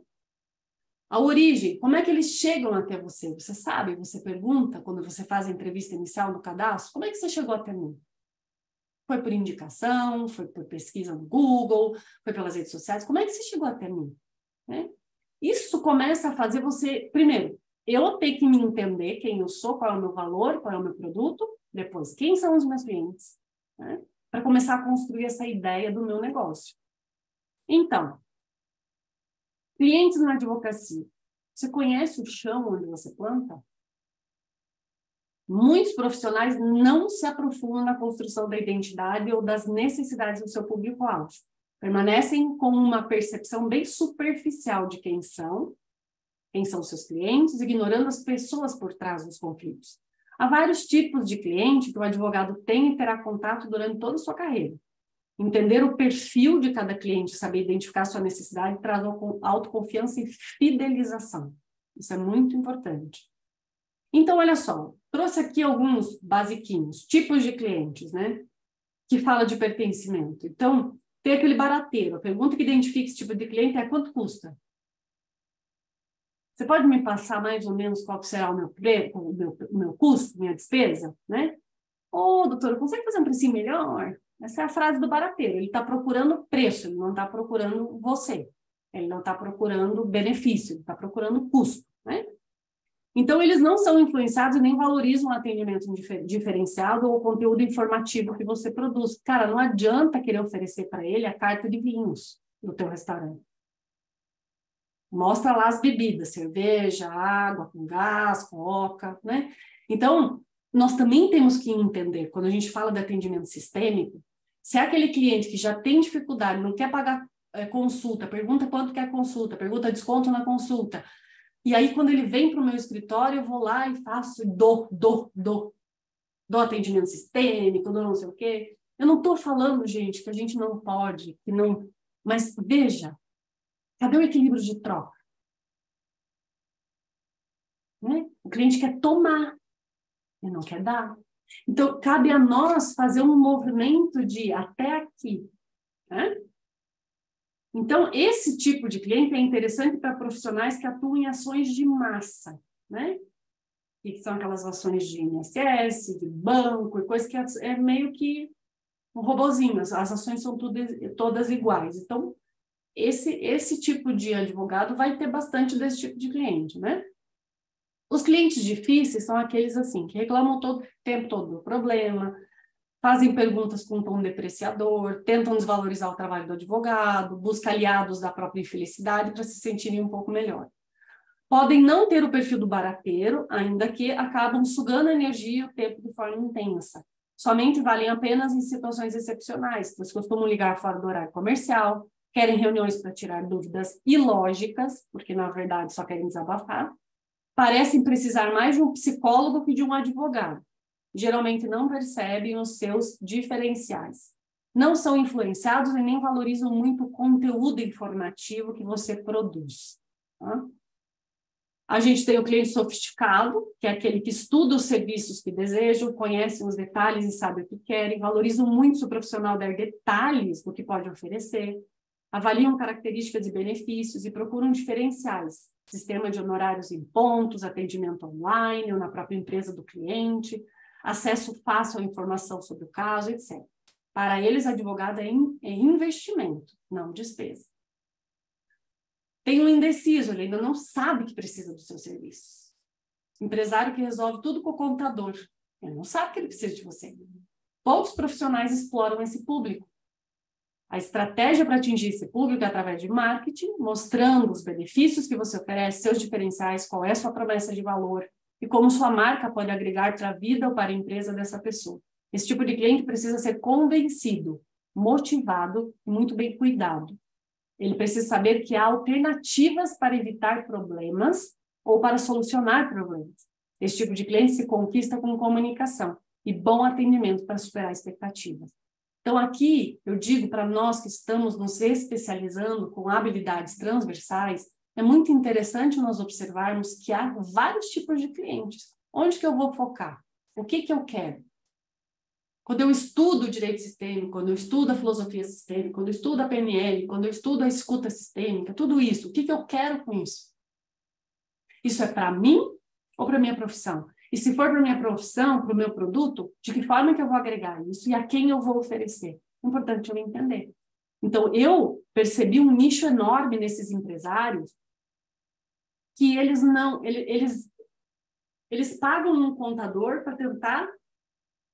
A origem, como é que eles chegam até você? Você sabe, você pergunta quando você faz a entrevista inicial do cadastro, como é que você chegou até mim? Foi por indicação, foi por pesquisa no Google, foi pelas redes sociais, como é que você chegou até mim? Né? Isso começa a fazer você, primeiro, eu ter que me entender quem eu sou, qual é o meu valor, qual é o meu produto, depois, quem são os meus clientes, né? Para começar a construir essa ideia do meu negócio. Então, clientes na advocacia. Você conhece o chão onde você planta? Muitos profissionais não se aprofundam na construção da identidade ou das necessidades do seu público-alvo. Permanecem com uma percepção bem superficial de quem são seus clientes, ignorando as pessoas por trás dos conflitos. Há vários tipos de cliente que o advogado tem e terá contato durante toda a sua carreira. Entender o perfil de cada cliente, saber identificar sua necessidade, traz autoconfiança e fidelização. Isso é muito importante. Então, olha só, trouxe aqui alguns basiquinhos, tipos de clientes, né? Que fala de pertencimento. Então, tem aquele barateiro. A pergunta que identifica esse tipo de cliente é: quanto custa? Você pode me passar mais ou menos qual será o meu custo, minha despesa, né? Ô, doutora, consegue fazer um precinho melhor? Essa é a frase do barateiro. Ele está procurando preço, ele não está procurando você. Ele não está procurando benefício, ele está procurando custo, né? Então, eles não são influenciados e nem valorizam o atendimento diferenciado ou o conteúdo informativo que você produz. Cara, não adianta querer oferecer para ele a carta de vinhos do teu restaurante. Mostra lá as bebidas, cerveja, água com gás, coca, né? Então, nós também temos que entender, quando a gente fala de atendimento sistêmico, se é aquele cliente que já tem dificuldade, não quer pagar consulta, pergunta quanto quer a consulta, pergunta desconto na consulta, e aí quando ele vem para o meu escritório, eu vou lá e faço, dou atendimento sistêmico, dou não sei o quê. Eu não estou falando, gente, que a gente não pode, que não... Mas veja, cadê o equilíbrio de troca? Né? O cliente quer tomar, ele não quer dar. Então, cabe a nós fazer um movimento de até aqui. Né? Então, esse tipo de cliente é interessante para profissionais que atuam em ações de massa. Né? Que são aquelas ações de INSS, de banco, e coisa que é meio que um robozinho. As ações são todas iguais. Então, esse tipo de advogado vai ter bastante desse tipo de cliente, né? Os clientes difíceis são aqueles assim, que reclamam o tempo todo do problema, fazem perguntas com um tom depreciador, tentam desvalorizar o trabalho do advogado, buscam aliados da própria infelicidade para se sentirem um pouco melhor. Podem não ter o perfil do barateiro, ainda que acabam sugando a energia e o tempo de forma intensa. Somente valem apenas em situações excepcionais, pois costumam ligar fora do horário comercial, querem reuniões para tirar dúvidas ilógicas, porque na verdade só querem desabafar, parecem precisar mais de um psicólogo que de um advogado. Geralmente não percebem os seus diferenciais. Não são influenciados e nem valorizam muito o conteúdo informativo que você produz. Tá? A gente tem o cliente sofisticado, que é aquele que estuda os serviços que desejam, conhece os detalhes e sabe o que querem, valorizam muito se o profissional der detalhes do que pode oferecer, avaliam características e benefícios e procuram diferenciais, sistema de honorários em pontos, atendimento online ou na própria empresa do cliente, acesso fácil à informação sobre o caso, etc. Para eles, advogado é investimento, não despesa. Tem um indeciso, ele ainda não sabe que precisa dos seus serviços. Empresário que resolve tudo com o contador, ele não sabe que ele precisa de você. Poucos profissionais exploram esse público. A estratégia para atingir esse público é através de marketing, mostrando os benefícios que você oferece, seus diferenciais, qual é a sua promessa de valor e como sua marca pode agregar para a vida ou para a empresa dessa pessoa. Esse tipo de cliente precisa ser convencido, motivado e muito bem cuidado. Ele precisa saber que há alternativas para evitar problemas ou para solucionar problemas. Esse tipo de cliente se conquista com comunicação e bom atendimento para superar expectativas. Então, aqui, eu digo para nós que estamos nos especializando com habilidades transversais, é muito interessante nós observarmos que há vários tipos de clientes. Onde que eu vou focar? O que que eu quero? Quando eu estudo o direito sistêmico, quando eu estudo a filosofia sistêmica, quando eu estudo a PNL, quando eu estudo a escuta sistêmica, tudo isso, o que que eu quero com isso? Isso é para mim ou para minha profissão? E se for para minha profissão, para o meu produto, de que forma que eu vou agregar isso e a quem eu vou oferecer? É importante eu entender. Então, eu percebi um nicho enorme nesses empresários que eles não... Eles pagam um contador para tentar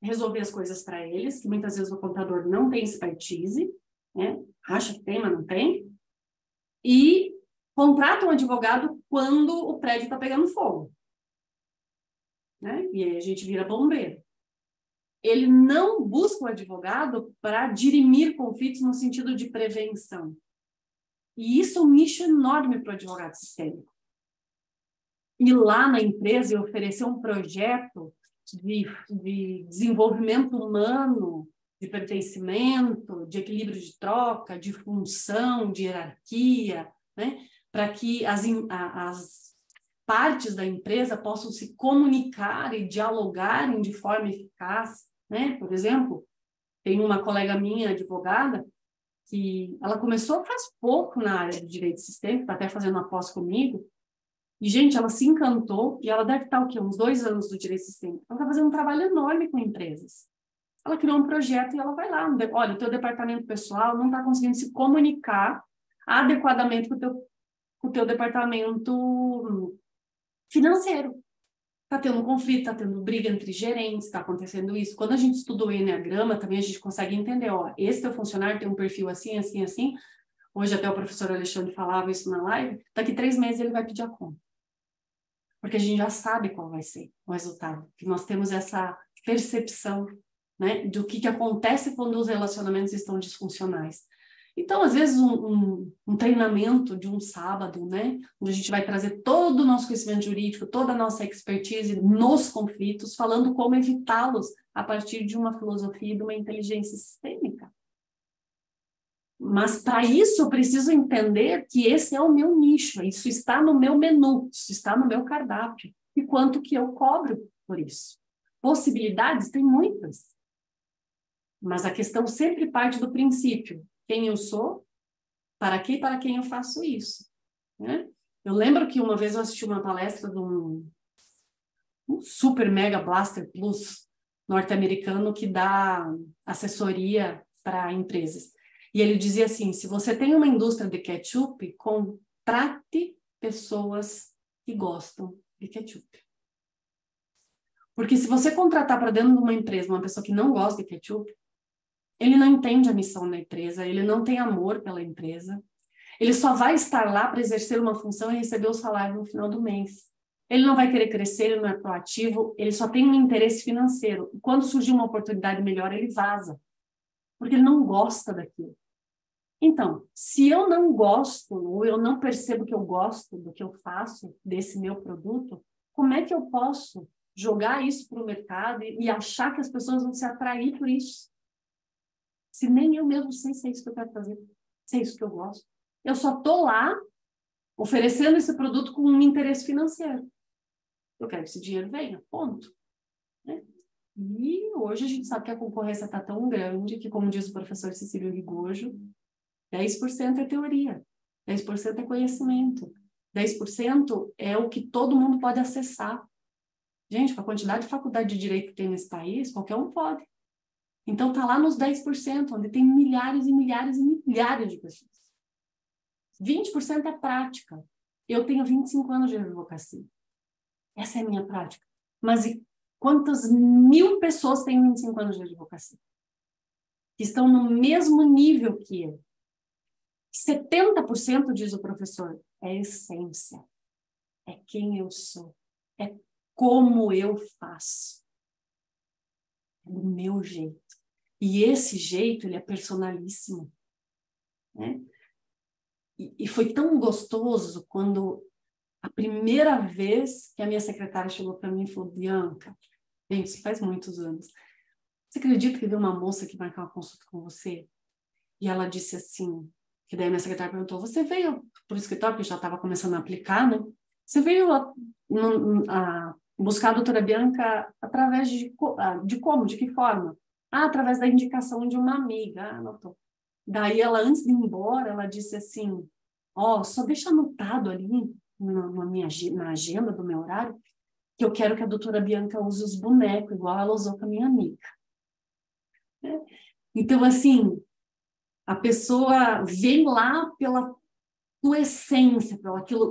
resolver as coisas para eles, que muitas vezes o contador não tem expertise, né? acha que tem, mas não tem, e contrata um advogado quando o prédio está pegando fogo, né? E aí a gente vira bombeiro. Ele não busca o advogado para dirimir conflitos no sentido de prevenção. E isso é um nicho enorme para o advogado sistêmico. Ir lá na empresa e oferecer um projeto de desenvolvimento humano, de pertencimento, de equilíbrio de troca, de função, de hierarquia, né? Para que as partes da empresa possam se comunicar e dialogarem de forma eficaz, né? Por exemplo, tem uma colega minha, advogada, que ela começou faz pouco na área do direito sistêmico, está até fazendo uma pós comigo, e, gente, ela se encantou, e ela deve estar, o quê? Uns 2 anos do direito sistêmico. Ela está fazendo um trabalho enorme com empresas. Ela criou um projeto e ela vai lá, olha, o teu departamento pessoal não está conseguindo se comunicar adequadamente com o teu departamento financeiro. Está tendo um conflito, está tendo briga entre gerentes, está acontecendo isso. Quando a gente estudou o Enneagrama, também a gente consegue entender, ó, esse teu funcionário tem um perfil assim, assim, assim. Hoje até o professor Alexandre falava isso na live. Daqui 3 meses ele vai pedir a conta. Porque a gente já sabe qual vai ser o resultado. Que nós temos essa percepção, né, do que acontece quando os relacionamentos estão disfuncionais. Então, às vezes, um treinamento de um sábado, né, onde a gente vai trazer todo o nosso conhecimento jurídico, toda a nossa expertise nos conflitos, falando como evitá-los a partir de uma filosofia e de uma inteligência sistêmica. Mas, para isso, eu preciso entender que esse é o meu nicho, isso está no meu menu, isso está no meu cardápio. E quanto que eu cobro por isso? Possibilidades tem muitas. Mas a questão sempre parte do princípio. Quem eu sou, para que e para quem eu faço isso, né? Eu lembro que uma vez eu assisti uma palestra de um super mega blaster plus norte-americano que dá assessoria para empresas. E ele dizia assim, se você tem uma indústria de ketchup, contrate pessoas que gostam de ketchup. Porque se você contratar para dentro de uma empresa uma pessoa que não gosta de ketchup, ele não entende a missão da empresa, ele não tem amor pela empresa, ele só vai estar lá para exercer uma função e receber o salário no final do mês. Ele não vai querer crescer, ele não é proativo, ele só tem um interesse financeiro. E quando surgir uma oportunidade melhor, ele vaza, porque ele não gosta daquilo. Então, se eu não gosto, ou eu não percebo que eu gosto do que eu faço, desse meu produto, como é que eu posso jogar isso para o mercado e achar que as pessoas vão se atrair por isso? Se nem eu mesmo sei se é isso que eu quero fazer, se é isso que eu gosto. Eu só estou lá oferecendo esse produto com um interesse financeiro. Eu quero que esse dinheiro venha, ponto. Né? E hoje a gente sabe que a concorrência está tão grande que, como diz o professor Cecílio Rigojo, 10% é teoria, 10% é conhecimento, 10% é o que todo mundo pode acessar. Gente, com a quantidade de faculdade de direito que tem nesse país, qualquer um pode. Então, está lá nos 10%, onde tem milhares e milhares e milhares de pessoas. 20% é prática. Eu tenho 25 anos de advocacia. Essa é a minha prática. Mas e quantas 1000 pessoas têm 25 anos de advocacia? Que estão no mesmo nível que eu. 70%, diz o professor, é essência. É quem eu sou. É como eu faço. É do meu jeito. E esse jeito, ele é personalíssimo. Né? E foi tão gostoso quando a primeira vez que a minha secretária chegou para mim e falou, Bianca, gente, isso faz muitos anos. Você acredita que veio uma moça que marcou uma consulta com você? E ela disse assim, que daí a minha secretária perguntou, você veio para o escritório, porque já estava começando a aplicar, né? Você veio a buscar a doutora Bianca através de como? De que forma? Através da indicação de uma amiga. Anotou. Daí ela, antes de ir embora, ela disse assim, só deixa anotado ali na agenda do meu horário, que eu quero que a doutora Bianca use os bonecos, igual ela usou com a minha amiga. Então, assim, a pessoa vem lá pela tua essência,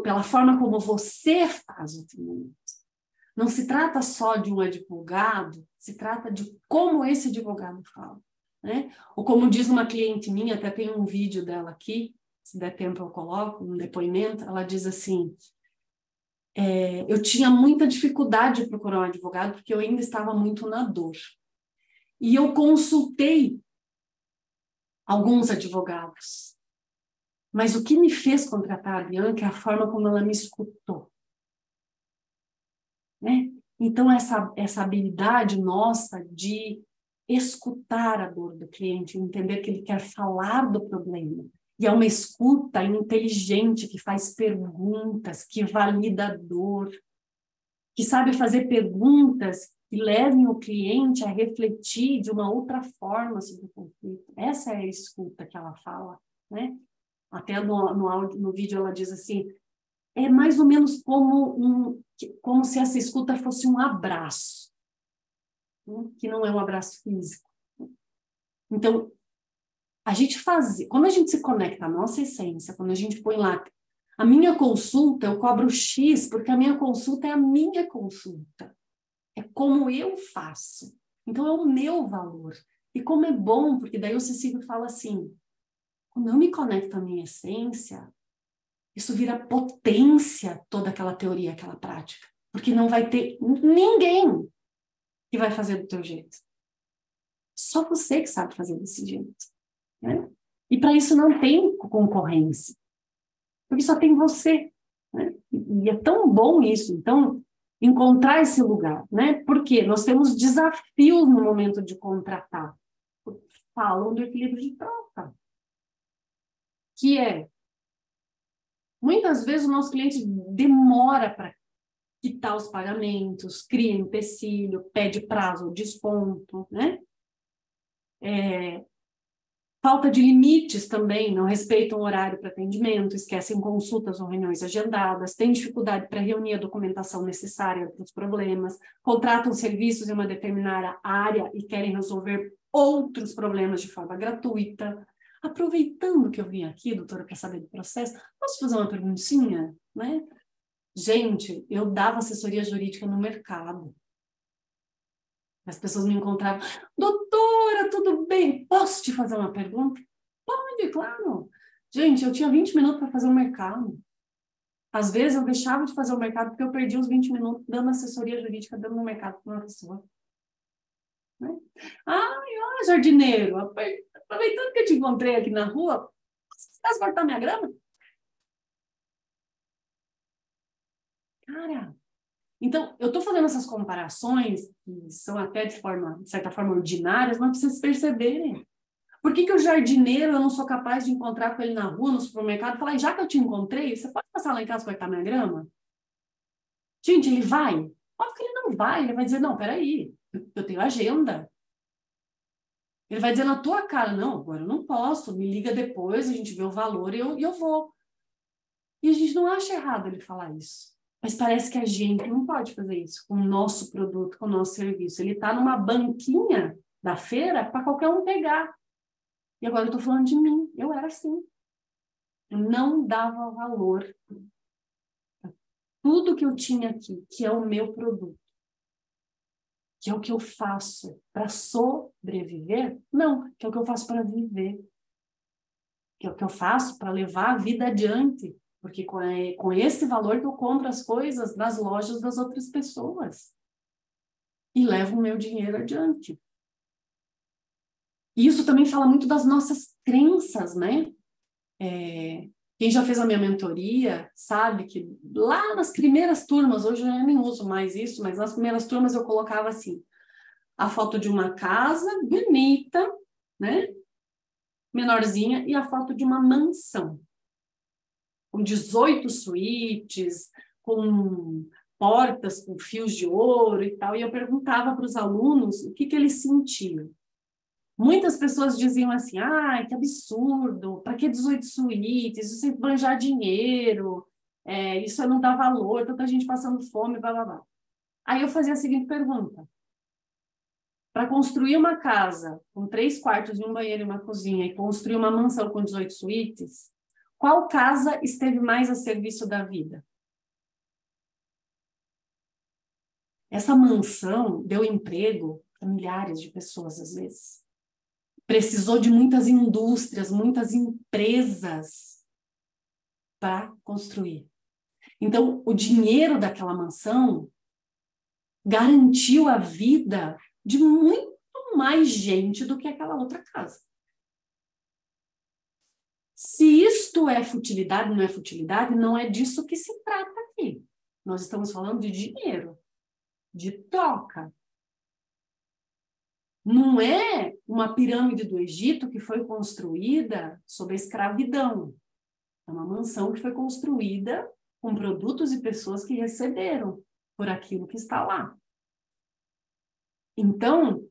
pela forma como você faz o treinamento. Não se trata só de um advogado, se trata de como esse advogado fala. né? Ou como diz uma cliente minha, até tem um vídeo dela aqui, se der tempo eu coloco, um depoimento, ela diz assim, eu tinha muita dificuldade de procurar um advogado porque eu ainda estava muito na dor. E eu consultei alguns advogados. Mas o que me fez contratar a Bianca é a forma como ela me escutou. Né? Então, essa habilidade nossa de escutar a dor do cliente, entender que ele quer falar do problema. E é uma escuta inteligente, que faz perguntas, que valida a dor, que sabe fazer perguntas que levem o cliente a refletir de uma outra forma sobre o conflito. Essa é a escuta que ela fala, né? Até no vídeo ela diz assim, é mais ou menos como se essa escuta fosse um abraço, né? Que não é um abraço físico. Então, quando a gente se conecta à nossa essência, quando a gente põe lá, a minha consulta, eu cobro X, porque a minha consulta é a minha consulta. É como eu faço. Então, é o meu valor. E como é bom, porque daí o Cecílio fala assim, quando eu me conecto à minha essência, isso vira potência, toda aquela teoria, aquela prática. Porque não vai ter ninguém que vai fazer do teu jeito. Só você que sabe fazer desse jeito. Né? E para isso não tem concorrência. Porque só tem você. Né? E é tão bom isso. Então, encontrar esse lugar. Né? Porque nós temos desafios no momento de contratar. Falam do equilíbrio de troca. Que é, muitas vezes o nosso cliente demora para quitar os pagamentos, cria empecilho, pede prazo, desconto, né? Falta de limites também, não respeitam o horário para atendimento, esquecem consultas ou reuniões agendadas, têm dificuldade para reunir a documentação necessária para os problemas, contratam serviços em uma determinada área e querem resolver outros problemas de forma gratuita. Aproveitando que eu vim aqui, doutora, para saber do processo, posso fazer uma perguntinha, né? Gente, eu dava assessoria jurídica no mercado. As pessoas me encontravam, doutora, tudo bem? Posso te fazer uma pergunta? Pode, claro. Gente, eu tinha 20 minutos para fazer o mercado. Às vezes eu deixava de fazer o mercado porque eu perdi os 20 minutos dando assessoria jurídica, dando no mercado para uma pessoa. Né? Ai, ó, jardineiro, aproveitando que eu te encontrei aqui na rua, posso cortar minha grama? Cara, então, eu estou fazendo essas comparações, que são até de certa forma, ordinárias, mas para vocês perceberem. Por que o jardineiro eu não sou capaz de encontrar com ele na rua, no supermercado, e falar, já que eu te encontrei, você pode passar lá em casa cortar minha grama? Gente, ele vai? Óbvio que ele não vai, ele vai dizer, não, peraí, eu tenho agenda. Ele vai dizer na tua cara, não, agora eu não posso, me liga depois, a gente vê o valor e eu vou. E a gente não acha errado ele falar isso. Mas parece que a gente não pode fazer isso com o nosso produto, com o nosso serviço. Ele está numa banquinha da feira para qualquer um pegar. E agora eu estou falando de mim. Eu era assim. Eu não dava valor a tudo que eu tinha aqui, que é o meu produto. Que é o que eu faço para sobreviver? Não, que é o que eu faço para viver. Que é o que eu faço para levar a vida adiante. Porque com esse valor que eu compro as coisas nas lojas das outras pessoas. E levo o meu dinheiro adiante. E isso também fala muito das nossas crenças, né? Quem já fez a minha mentoria sabe que lá nas primeiras turmas, hoje eu nem uso mais isso, mas nas primeiras turmas eu colocava assim, a foto de uma casa bonita, né? Menorzinha, e a foto de uma mansão. Com 18 suítes, com portas com fios de ouro e tal. E eu perguntava para os alunos o que eles sentiam. Muitas pessoas diziam assim, que absurdo, para que 18 suítes, isso é banjar dinheiro, isso não dá valor, tanta gente passando fome, blá, blá, blá. Aí eu fazia a seguinte pergunta. Para construir uma casa com 3 quartos, um banheiro e uma cozinha, e construir uma mansão com 18 suítes, qual casa esteve mais a serviço da vida? Essa mansão deu emprego a milhares de pessoas, às vezes. precisou de muitas indústrias, muitas empresas para construir. Então, o dinheiro daquela mansão garantiu a vida de muito mais gente do que aquela outra casa. Se isto é futilidade, não é futilidade, não é disso que se trata aqui. Nós estamos falando de dinheiro, de troca. Não é uma pirâmide do Egito que foi construída sob a escravidão. É uma mansão que foi construída com produtos e pessoas que receberam por aquilo que está lá. Então,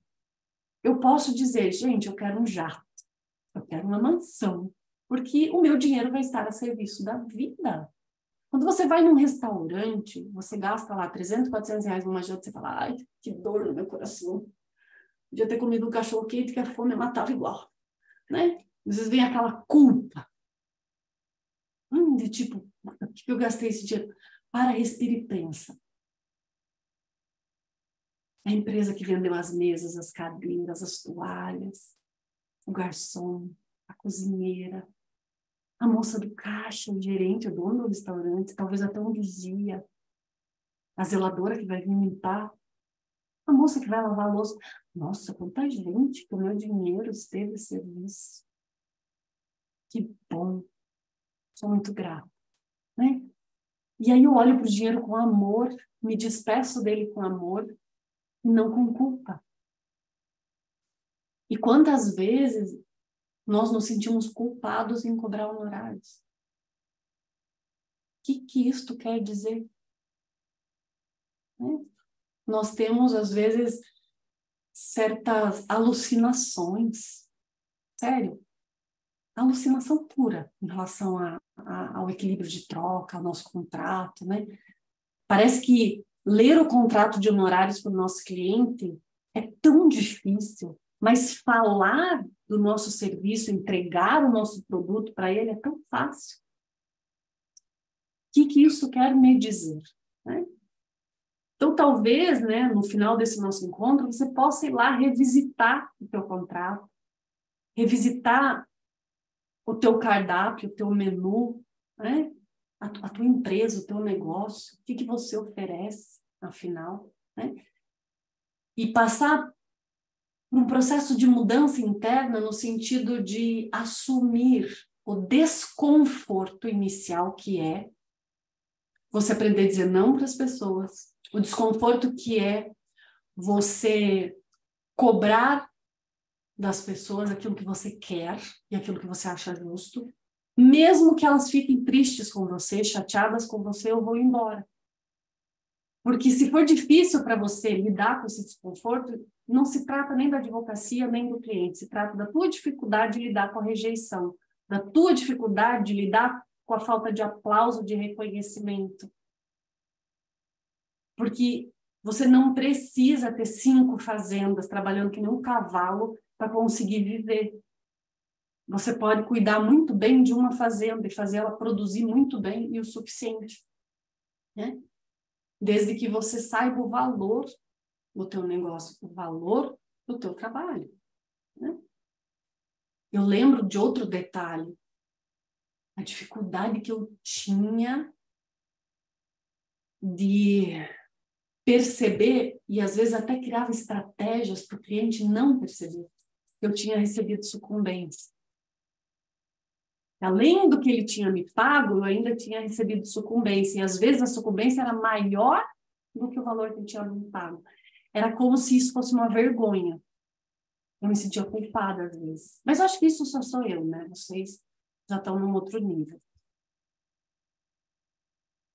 eu posso dizer, gente, eu quero um jato, eu quero uma mansão, porque o meu dinheiro vai estar a serviço da vida. Quando você vai num restaurante, você gasta lá 300, 400 reais numa janta, você fala, ai, que dor no meu coração. Podia ter comido um cachorro quente que a fome matava igual, né? Às vezes vem aquela culpa. De tipo, por que eu gastei esse dinheiro? Para, respira e pensa. A empresa que vendeu as mesas, as cadeiras, as toalhas, o garçom, a cozinheira, a moça do caixa, o gerente, o dono do restaurante, talvez até um vigia, a zeladora que vai vir limpar, a moça que vai lavar a louça. Nossa, quanta gente que o meu dinheiro esteve a serviço. Que bom. Sou muito grata, né? E aí eu olho para o dinheiro com amor, me despeço dele com amor e não com culpa. E quantas vezes nós nos sentimos culpados em cobrar honorários? O que isto quer dizer? Né? Nós temos, às vezes, certas alucinações. Sério. Alucinação pura em relação ao equilíbrio de troca, ao nosso contrato, né? Parece que ler o contrato de honorários para o nosso cliente é tão difícil, mas falar do nosso serviço, entregar o nosso produto para ele é tão fácil. O que isso quer me dizer? Né? Então, talvez, né, no final desse nosso encontro, você possa ir lá revisitar o teu contrato, revisitar o teu cardápio, o teu menu, né? A tua empresa, o teu negócio, o que você oferece, afinal, né? E passar por um processo de mudança interna no sentido de assumir o desconforto inicial que é você aprender a dizer não para as pessoas, o desconforto que é você cobrar das pessoas aquilo que você quer e aquilo que você acha justo, mesmo que elas fiquem tristes com você, chateadas com você, eu vou embora. Porque se for difícil para você lidar com esse desconforto, não se trata nem da advocacia, nem do cliente, se trata da tua dificuldade de lidar com a rejeição, da tua dificuldade de lidar com a falta de aplauso, de reconhecimento. Porque você não precisa ter 5 fazendas trabalhando que nem um cavalo para conseguir viver. Você pode cuidar muito bem de uma fazenda e fazer ela produzir muito bem e o suficiente, né? Desde que você saiba o valor do teu negócio, o valor do teu trabalho, né? Eu lembro de outro detalhe, a dificuldade que eu tinha de perceber, e às vezes até criava estratégias para o cliente não perceber, que eu tinha recebido sucumbência. Além do que ele tinha me pago, eu ainda tinha recebido sucumbência. E às vezes a sucumbência era maior do que o valor que ele tinha me pago. Era como se isso fosse uma vergonha. Eu me sentia culpada às vezes. Mas eu acho que isso só sou eu, né? Vocês já estão num outro nível.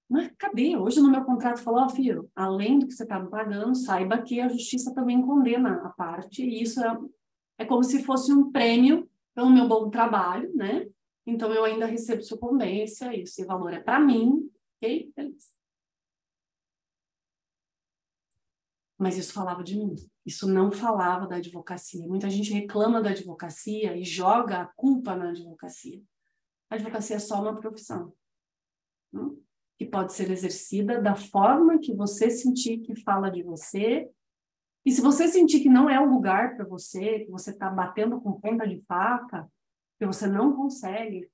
Mas cadê? Hoje no meu contrato falou, ó, filho, além do que você está me pagando, saiba que a justiça também condena a parte. E isso é como se fosse um prêmio pelo meu bom trabalho, né? Então, eu ainda recebo sucumbência, esse valor é para mim, ok? Feliz. Mas isso falava de mim, isso não falava da advocacia. Muita gente reclama da advocacia e joga a culpa na advocacia. A advocacia é só uma profissão, que pode ser exercida da forma que você sentir que fala de você E se você sentir que não é o lugar para você, que você está batendo com ponta de faca, que você não consegue,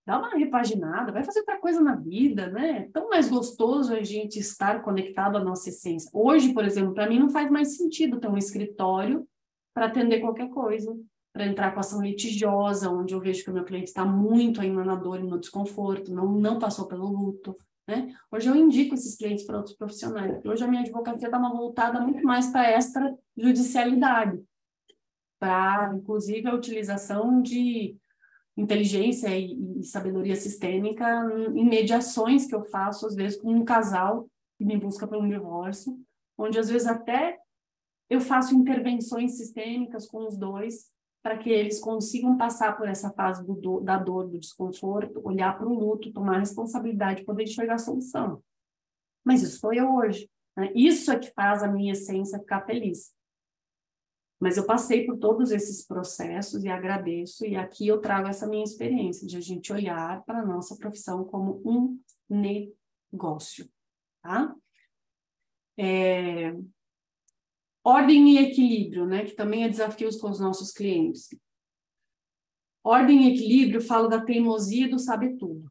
dá uma repaginada, vai fazer outra coisa na vida, né? É tão mais gostoso a gente estar conectado à nossa essência. Hoje, por exemplo, para mim não faz mais sentido ter um escritório para atender qualquer coisa, para entrar com ação litigiosa, onde eu vejo que o meu cliente está muito ainda na dor e no desconforto, não passou pelo luto, né? Hoje eu indico esses clientes para outros profissionais, porque hoje a minha advocacia está voltada muito mais para extrajudicialidade, para, inclusive, a utilização de inteligência e sabedoria sistêmica em mediações que eu faço, às vezes, com um casal que me busca pelo divórcio, onde, às vezes, até eu faço intervenções sistêmicas com os dois para que eles consigam passar por essa fase da dor, do desconforto, olhar para o luto, tomar responsabilidade, poder enxergar a solução. Mas isso sou eu hoje, né? Isso é que faz a minha essência ficar feliz. Mas eu passei por todos esses processos e agradeço, e aqui eu trago essa minha experiência de a gente olhar para a nossa profissão como um negócio, tá? Ordem e equilíbrio, né? Que também é desafios com os nossos clientes. Ordem e equilíbrio, falo da teimosia e do sabe tudo.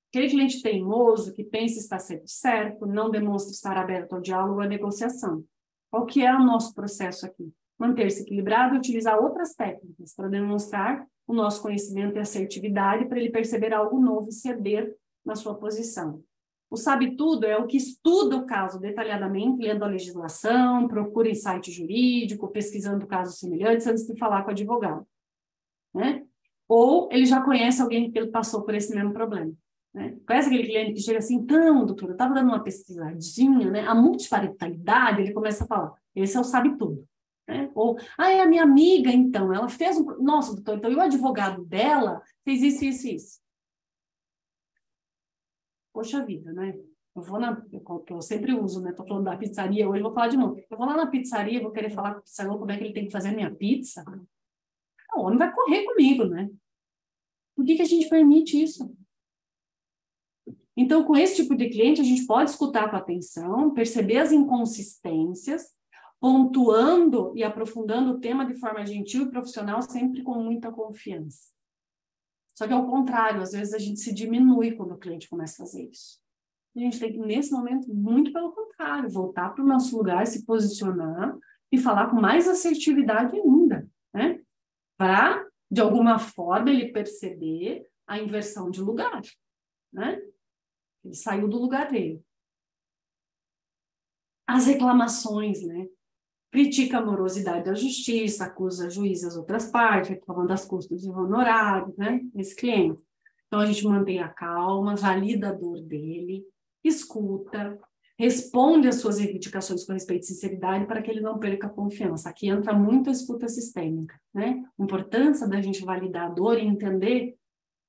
Aquele cliente teimoso que pensa estar sempre certo, não demonstra estar aberto ao diálogo ou à negociação. Qual que é o nosso processo aqui? Manter-se equilibrado e utilizar outras técnicas para demonstrar o nosso conhecimento e assertividade para ele perceber algo novo e ceder na sua posição. O sabe-tudo é o que estuda o caso detalhadamente, lendo a legislação, procura em site jurídico, pesquisando casos semelhantes antes de falar com o advogado, né? Ou ele já conhece alguém que ele passou por esse mesmo problema, né? Conhece aquele cliente que chega assim, então, doutora, eu estava dando uma pesquisadinha, né? A multiparentalidade, ele começa a falar, esse é o sabe-tudo. Né? Ou, é a minha amiga, então, ela fez um... Nossa, doutor, então, e o advogado dela fez isso, isso, isso. Poxa vida, né? Eu sempre uso, né? Tô falando da pizzaria, hoje eu vou falar de novo. Eu vou lá na pizzaria, vou querer falar com o pizzaiolo como é que ele tem que fazer a minha pizza. O homem vai correr comigo, né? Por que a gente permite isso? Então, com esse tipo de cliente, a gente pode escutar com atenção, perceber as inconsistências, pontuando e aprofundando o tema de forma gentil e profissional, sempre com muita confiança. Só que, ao contrário, às vezes a gente se diminui quando o cliente começa a fazer isso. A gente tem que, nesse momento, muito pelo contrário, voltar para o nosso lugar, se posicionar e falar com mais assertividade ainda, né? Para, de alguma forma, ele perceber a inversão de lugar, né? Ele saiu do lugar dele. As reclamações, né? Critica a morosidade da justiça, acusa a juiz e as outras partes, reclamando das custas de honorário, né? Esse cliente. Então, a gente mantém a calma, valida a dor dele, escuta, responde às suas reivindicações com respeito e sinceridade para que ele não perca a confiança. Aqui entra muito a escuta sistêmica, né? A importância da gente validar a dor e entender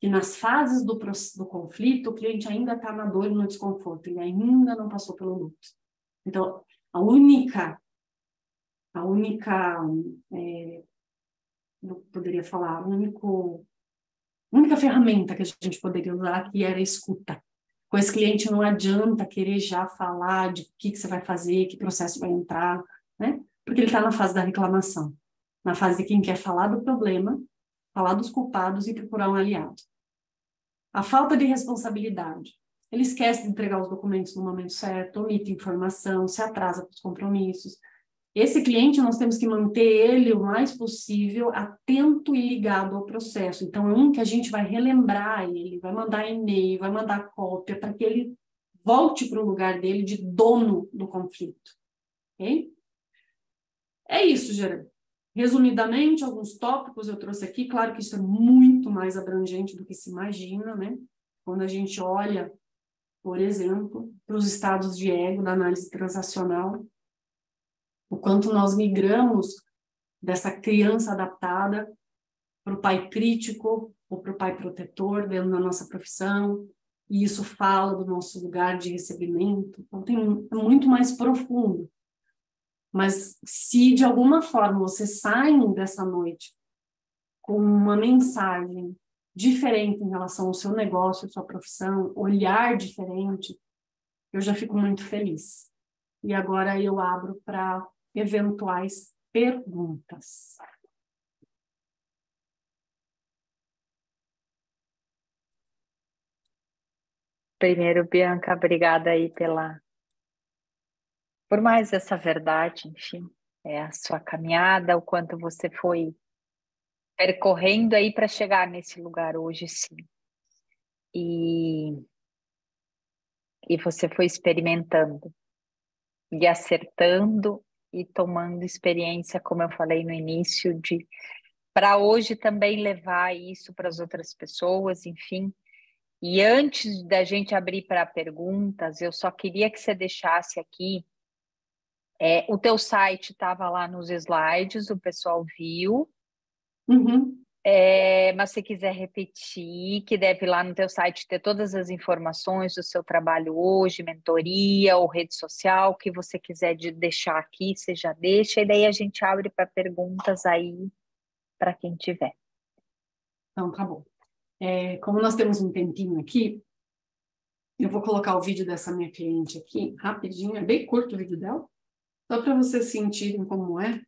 que nas fases do conflito, o cliente ainda está na dor e no desconforto, ele ainda não passou pelo luto. Então, a única eu poderia falar, a única ferramenta que a gente poderia usar aqui era a escuta. Com esse cliente não adianta querer já falar de o que você vai fazer, que processo vai entrar, né? Porque ele está na fase da reclamação, na fase de quem quer falar do problema, falar dos culpados e procurar um aliado. A falta de responsabilidade. Ele esquece de entregar os documentos no momento certo, omite informação, se atrasa para os compromissos. Esse cliente, nós temos que manter ele o mais possível atento e ligado ao processo. Então, é um que a gente vai relembrar ele, vai mandar e-mail, vai mandar cópia, para que ele volte para o lugar dele de dono do conflito. Ok? É isso, Gerard. Resumidamente, alguns tópicos eu trouxe aqui. Claro que isso é muito mais abrangente do que se imagina, né? Quando a gente olha, por exemplo, para os estados de ego da análise transacional, o quanto nós migramos dessa criança adaptada para o pai crítico ou para o pai protetor dentro da nossa profissão, e isso fala do nosso lugar de recebimento. Então, é muito mais profundo. Mas se de alguma forma você sai dessa noite com uma mensagem diferente em relação ao seu negócio, à sua profissão, olhar diferente, eu já fico muito feliz. E agora eu abro para eventuais perguntas. Primeiro, Bianca, obrigada aí por mais essa verdade, enfim, a sua caminhada, o quanto você foi percorrendo aí para chegar nesse lugar hoje, sim. E você foi experimentando e acertando e tomando experiência, como eu falei no início, de para hoje também levar isso para as outras pessoas, enfim. E antes da gente abrir para perguntas, eu só queria que você deixasse aqui, o teu site estava lá nos slides, o pessoal viu. Uhum. Mas se quiser repetir, que deve lá no teu site ter todas as informações do seu trabalho hoje, mentoria ou rede social, o que você quiser deixar aqui, você já deixa, e daí a gente abre para perguntas aí para quem tiver. Então, tá bom. Como nós temos um tempinho aqui, eu vou colocar o vídeo dessa minha cliente aqui, rapidinho, é bem curto o vídeo dela, só para vocês sentirem como é.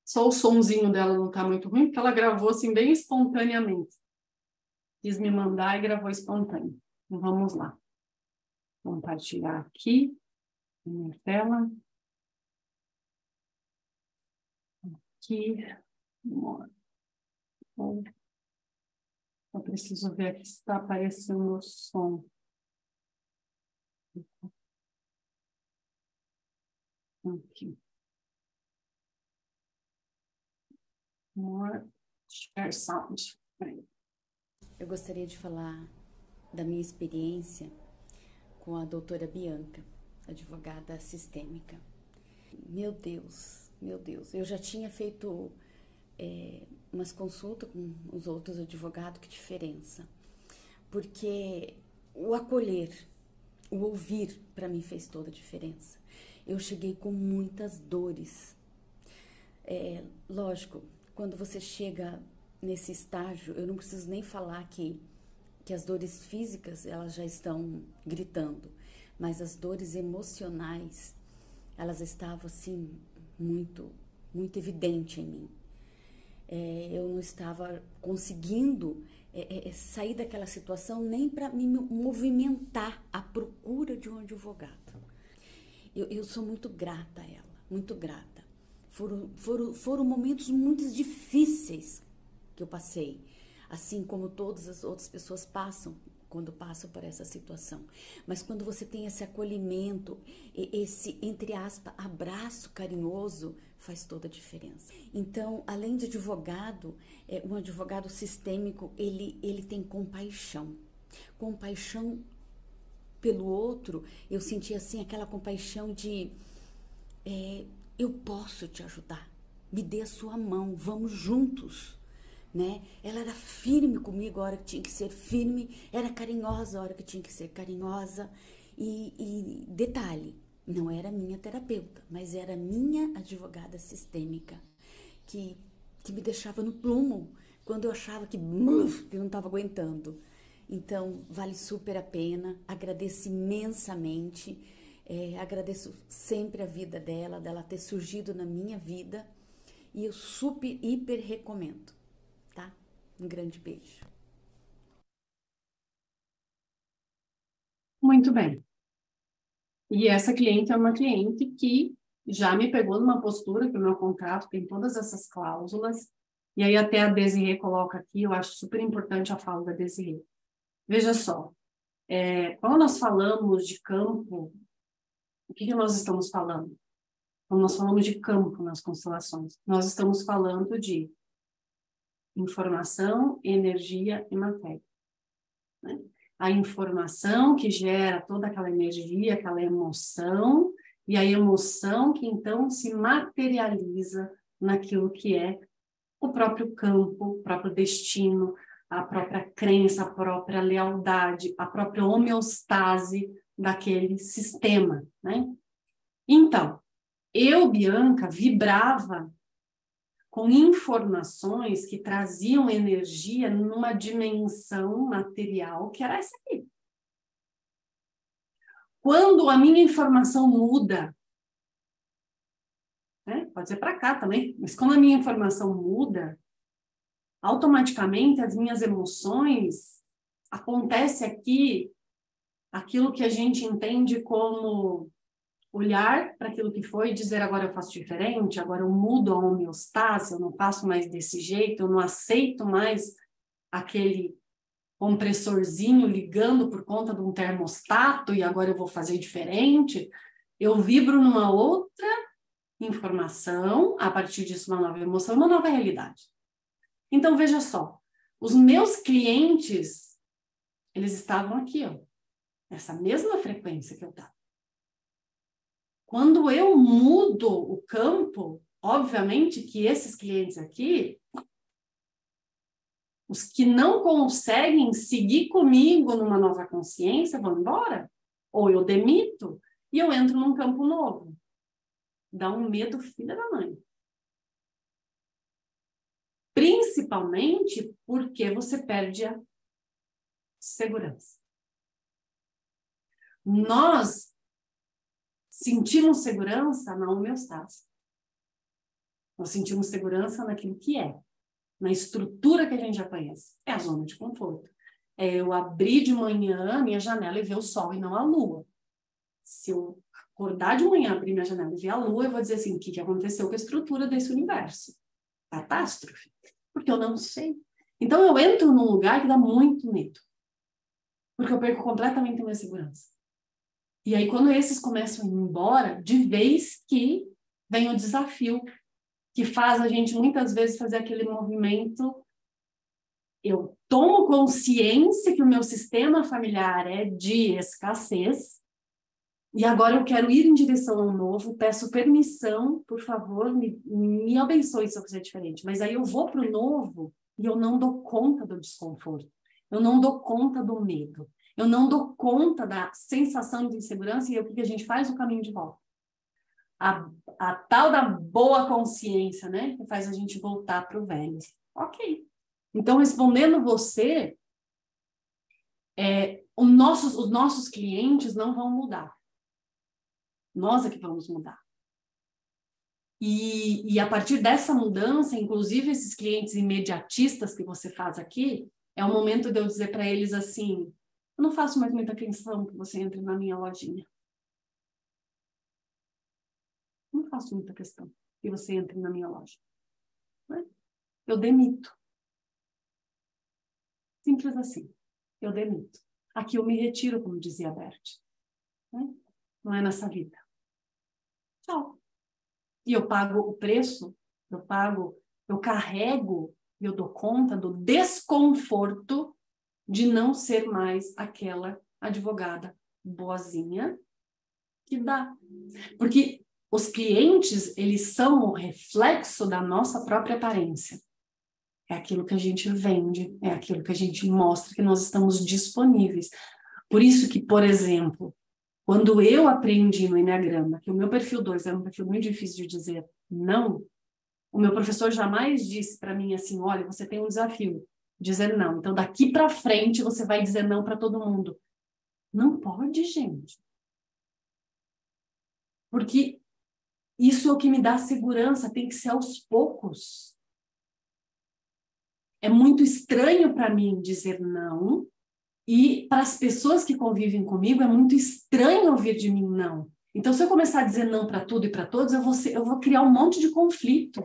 Só o sonzinho dela não tá muito ruim, porque ela gravou assim bem espontaneamente. Quis me mandar e gravou espontâneo. Então, vamos lá. Compartilhar aqui, minha tela. Aqui. Eu preciso ver aqui se está aparecendo o som. Aqui. More share sound. Eu gostaria de falar da minha experiência com a doutora Bianca, advogada sistêmica. Meu Deus, eu já tinha feito umas consultas com os outros advogados, que diferença. Porque o acolher, o ouvir, para mim fez toda a diferença. Eu cheguei com muitas dores. Lógico, quando você chega nesse estágio, eu não preciso nem falar que as dores físicas, elas já estão gritando, mas as dores emocionais, elas estavam assim, muito, muito evidente em mim. Eu não estava conseguindo sair daquela situação nem para me movimentar à procura de um advogado. Eu sou muito grata a ela, muito grata. Foram momentos muito difíceis que eu passei, assim como todas as outras pessoas passam quando passam por essa situação. Mas quando você tem esse acolhimento, esse, entre aspas, abraço carinhoso, faz toda a diferença. Então, além de advogado, um advogado sistêmico, ele tem compaixão. Compaixão pelo outro, eu senti assim aquela compaixão de eu posso te ajudar, me dê a sua mão, vamos juntos, né? Ela era firme comigo a hora que tinha que ser firme, era carinhosa a hora que tinha que ser carinhosa, e detalhe, não era minha terapeuta, mas era minha advogada sistêmica, que me deixava no plumo quando eu achava que eu não estava aguentando. Então, vale super a pena, agradeço imensamente, agradeço sempre a vida dela ter surgido na minha vida, e eu super, hiper recomendo, tá? Um grande beijo. Muito bem. E essa cliente é uma cliente que já me pegou numa postura que o meu contrato tem todas essas cláusulas, e aí até a Desirê coloca aqui, eu acho super importante a fala da Desirê. Veja só, quando nós falamos de campo, o que nós estamos falando? Quando nós falamos de campo nas constelações, nós estamos falando de informação, energia e matéria, né? A informação que gera toda aquela energia, aquela emoção, e a emoção que então se materializa naquilo que é o próprio campo, o próprio destino, a própria crença, a própria lealdade, a própria homeostase daquele sistema, né? Então, eu, Bianca, vibrava com informações que traziam energia numa dimensão material que era essa aqui. Quando a minha informação muda, né? Pode ser para cá também, mas quando a minha informação muda, automaticamente as minhas emoções, acontece aqui aquilo que a gente entende como olhar para aquilo que foi e dizer agora eu faço diferente, agora eu mudo a homeostase, eu não faço mais desse jeito, eu não aceito mais aquele compressorzinho ligando por conta de um termostato e agora eu vou fazer diferente. Eu vibro numa outra informação, a partir disso uma nova emoção, uma nova realidade. Então, veja só, os meus clientes, eles estavam aqui, ó, nessa mesma frequência que eu estava. Quando eu mudo o campo, obviamente que esses clientes aqui, os que não conseguem seguir comigo numa nova consciência, vão embora. Ou eu demito e eu entro num campo novo. Dá um medo filha da mãe. Principalmente porque você perde a segurança. Nós sentimos segurança na homeostase. Nós sentimos segurança naquilo que é, na estrutura que a gente já conhece. É a zona de conforto. É eu abrir de manhã a minha janela e ver o sol e não a lua. Se eu acordar de manhã, abrir minha janela e ver a lua, eu vou dizer assim, o que aconteceu com a estrutura desse universo? Catástrofe. Porque eu não sei. Então eu entro num lugar que dá muito medo. Porque eu perco completamente a minha segurança. E aí quando esses começam a ir embora, de vez que vem o desafio, que faz a gente muitas vezes fazer aquele movimento. Eu tomo consciência que o meu sistema familiar é de escassez e agora eu quero ir em direção ao novo, peço permissão, por favor, me abençoe se eu fizer diferente. Mas aí eu vou para o novo e eu não dou conta do desconforto, eu não dou conta do medo, eu não dou conta da sensação de insegurança e o que a gente faz? O caminho de volta. A tal da boa consciência, né? Que faz a gente voltar para o velho. Ok. Então, respondendo você, os nossos clientes não vão mudar. Nós é que vamos mudar. E a partir dessa mudança, inclusive esses clientes imediatistas que você faz aqui, é o momento de eu dizer para eles assim, eu não faço mais muita questão que você entre na minha lojinha. Não faço muita questão que você entre na minha loja. Né? Eu demito. Simples assim. Eu demito. Aqui eu me retiro, como dizia a Bert. Né? Não é nessa vida. Tchau. E eu pago o preço, eu carrego e eu dou conta do desconforto de não ser mais aquela advogada boazinha que dá. Porque os clientes, eles são o reflexo da nossa própria aparência. É aquilo que a gente vende, é aquilo que a gente mostra que nós estamos disponíveis. Por isso que, por exemplo, quando eu aprendi no Enneagrama que o meu perfil 2 era um perfil muito difícil de dizer não, o meu professor jamais disse para mim assim, olha, você tem um desafio, dizer não. Então, daqui para frente, você vai dizer não para todo mundo. Não pode, gente. Porque isso é o que me dá segurança, tem que ser aos poucos. É muito estranho para mim dizer não, e para as pessoas que convivem comigo é muito estranho ouvir de mim não. Então, se eu começar a dizer não para tudo e para todos, eu vou criar um monte de conflito.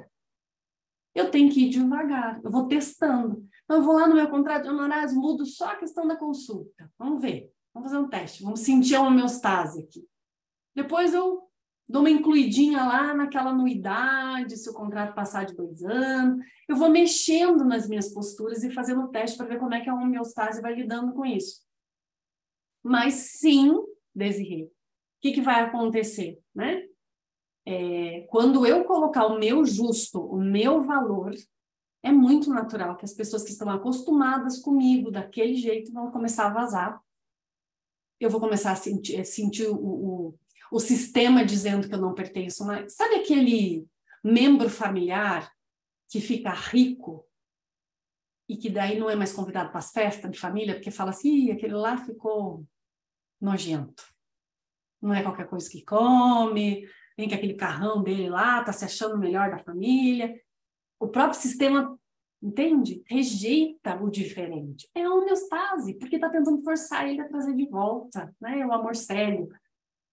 Eu tenho que ir devagar, eu vou testando. Então, eu vou lá no meu contrato de honorários, mudo só a questão da consulta. Vamos ver, vamos fazer um teste, vamos sentir a homeostase aqui. Depois eu dou uma incluidinha lá naquela anuidade, se o contrato passar de 2 anos. Eu vou mexendo nas minhas posturas e fazendo o teste para ver como é que a homeostase vai lidando com isso. Mas sim, Desirê, o que vai acontecer, né? Quando eu colocar o meu justo, o meu valor, é muito natural que as pessoas que estão acostumadas comigo daquele jeito vão começar a vazar. Eu vou começar a sentir o sistema dizendo que eu não pertenço mais. Sabe aquele membro familiar que fica rico e que daí não é mais convidado para as festas de família porque fala assim, aquele lá ficou nojento. não é qualquer coisa que come, vem com aquele carrão dele lá, tá se achando o melhor da família. O próprio sistema, entende? Rejeita o diferente. É a homeostase, porque está tentando forçar ele a trazer de volta, né? O amor sério.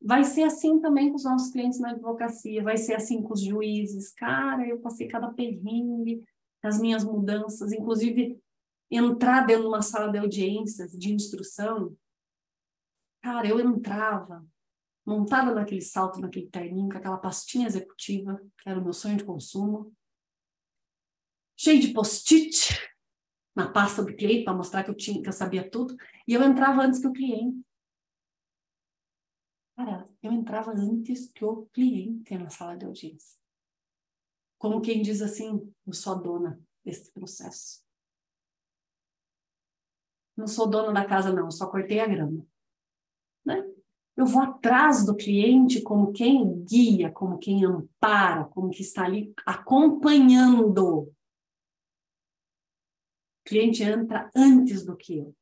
Vai ser assim também com os nossos clientes na advocacia, vai ser assim com os juízes. Cara, eu passei cada perrengue das minhas mudanças, inclusive entrar dentro de uma sala de audiências, de instrução. Cara, eu entrava montada naquele salto, naquele terninho, com aquela pastinha executiva, que era o meu sonho de consumo, cheio de post-it na pasta do cliente para mostrar que eu sabia tudo, e eu entrava antes que o cliente. Cara, eu entrava antes que o cliente na sala de audiência. Como quem diz assim, eu sou a dona desse processo. Não sou dona da casa, não, só cortei a grama. Né? Eu vou atrás do cliente como quem guia, como quem ampara, como que está ali acompanhando. O cliente entra antes do que eu,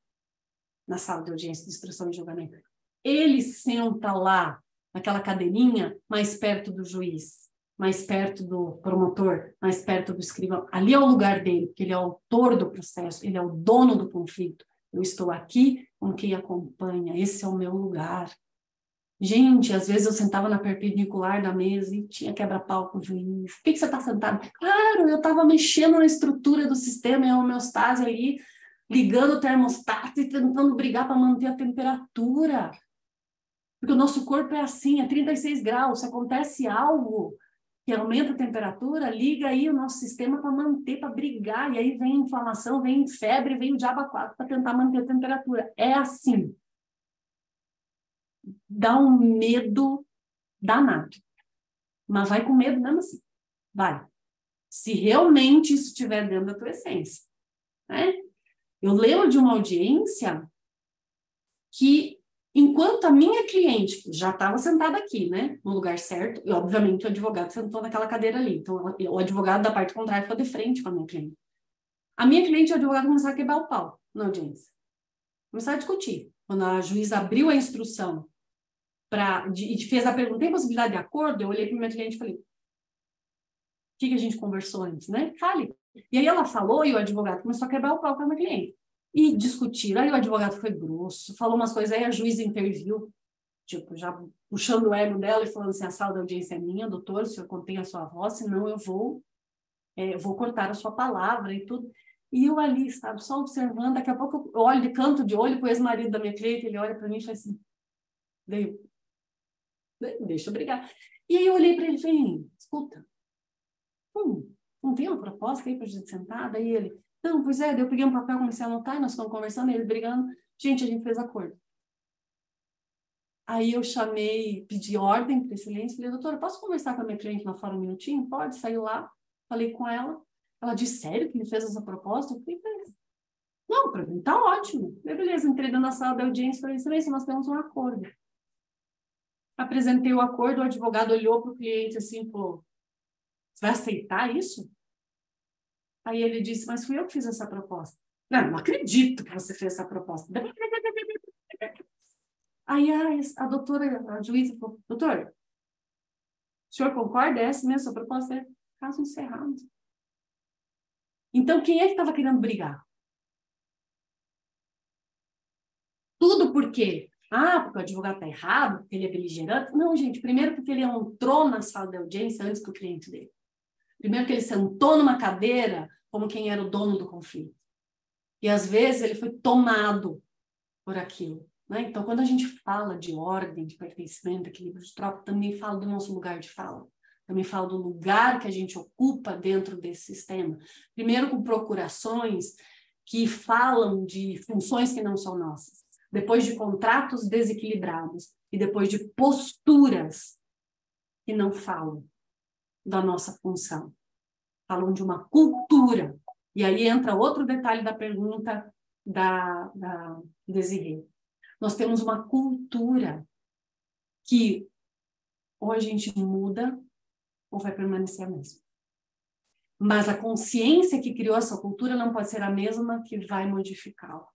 na sala de audiência de instrução e julgamento. Ele senta lá, naquela cadeirinha, mais perto do juiz, mais perto do promotor, mais perto do escrivão. Ali é o lugar dele, porque ele é o autor do processo, ele é o dono do conflito. Eu estou aqui com quem acompanha, esse é o meu lugar. Gente, às vezes eu sentava na perpendicular da mesa e tinha quebra-pau com o juiz. Por que você está sentado? Claro, eu estava mexendo na estrutura do sistema, a homeostase ali, ligando o termostato e tentando brigar para manter a temperatura. Porque o nosso corpo é assim, é 36 graus. Se acontece algo que aumenta a temperatura, liga aí o nosso sistema para manter, para brigar. E aí vem inflamação, vem febre, vem o diabo a quatro para tentar manter a temperatura. É assim. Dá um medo danado. Mas vai com medo mesmo assim. Vai. Se realmente isso estiver dentro da tua essência. Né? Eu lembro de uma audiência que, enquanto a minha cliente já estava sentada aqui, né, no lugar certo, e obviamente o advogado sentou naquela cadeira ali. Então, o advogado da parte contrária ficou de frente com a minha cliente. A minha cliente e o advogado começaram a quebrar o pau na audiência. Começaram a discutir. Quando a juíza abriu a instrução e fez a pergunta, tem possibilidade de acordo? Eu olhei para minha cliente e falei, o que a gente conversou antes, né? Fale. E aí ela falou e o advogado começou a quebrar o pau com a minha cliente. E discutiram. Aí o advogado foi grosso, falou umas coisas, aí a juíza interviu, tipo, já puxando o ego dela e falando assim, a sala da audiência é minha, doutor, o senhor contém a sua voz, senão eu vou cortar a sua palavra e tudo. E eu ali, sabe, só observando, daqui a pouco eu olho de canto de olho com o ex-marido da minha cliente, ele olha para mim e fala assim, deixa eu brigar. E aí eu olhei para ele e falei, escuta, não tem uma proposta aí para a gente sentar? Daí ele, não, pois é, daí eu peguei um papel, comecei a anotar, e nós estamos conversando, ele brigando, gente, a gente fez acordo. Aí eu chamei, pedi ordem para silêncio, falei, doutora, posso conversar com a minha cliente lá fora um minutinho? Pode, saiu lá, falei com ela, ela disse, sério que ele fez essa proposta? Eu falei, não, para mim tá ótimo. Eu, beleza, entrei na sala da audiência, falei, silêncio, nós temos um acordo. Apresentei o acordo, o advogado olhou para o cliente assim, falou, você vai aceitar isso? Aí ele disse, mas fui eu que fiz essa proposta. Não acredito que você fez essa proposta. Aí a doutora, a juíza falou, doutor, o senhor concorda? É essa mesmo, a proposta é caso encerrado. Então, quem é que estava querendo brigar? Tudo por quê? Porque o advogado está errado, porque ele é beligerante. Não, gente, primeiro porque ele entrou na sala de audiência antes que o cliente dele. Primeiro que ele sentou numa cadeira como quem era o dono do conflito. E às vezes ele foi tomado por aquilo. Né? Então, quando a gente fala de ordem, de pertencimento, equilíbrio de troca, também fala do nosso lugar de fala. Também fala do lugar que a gente ocupa dentro desse sistema. Primeiro com procurações que falam de funções que não são nossas. Depois de contratos desequilibrados. E depois de posturas que não falam da nossa função. Falam de uma cultura. E aí entra outro detalhe da pergunta da Desirê. Nós temos uma cultura que ou a gente muda ou vai permanecer a mesma. Mas a consciência que criou essa cultura não pode ser a mesma que vai modificá-la.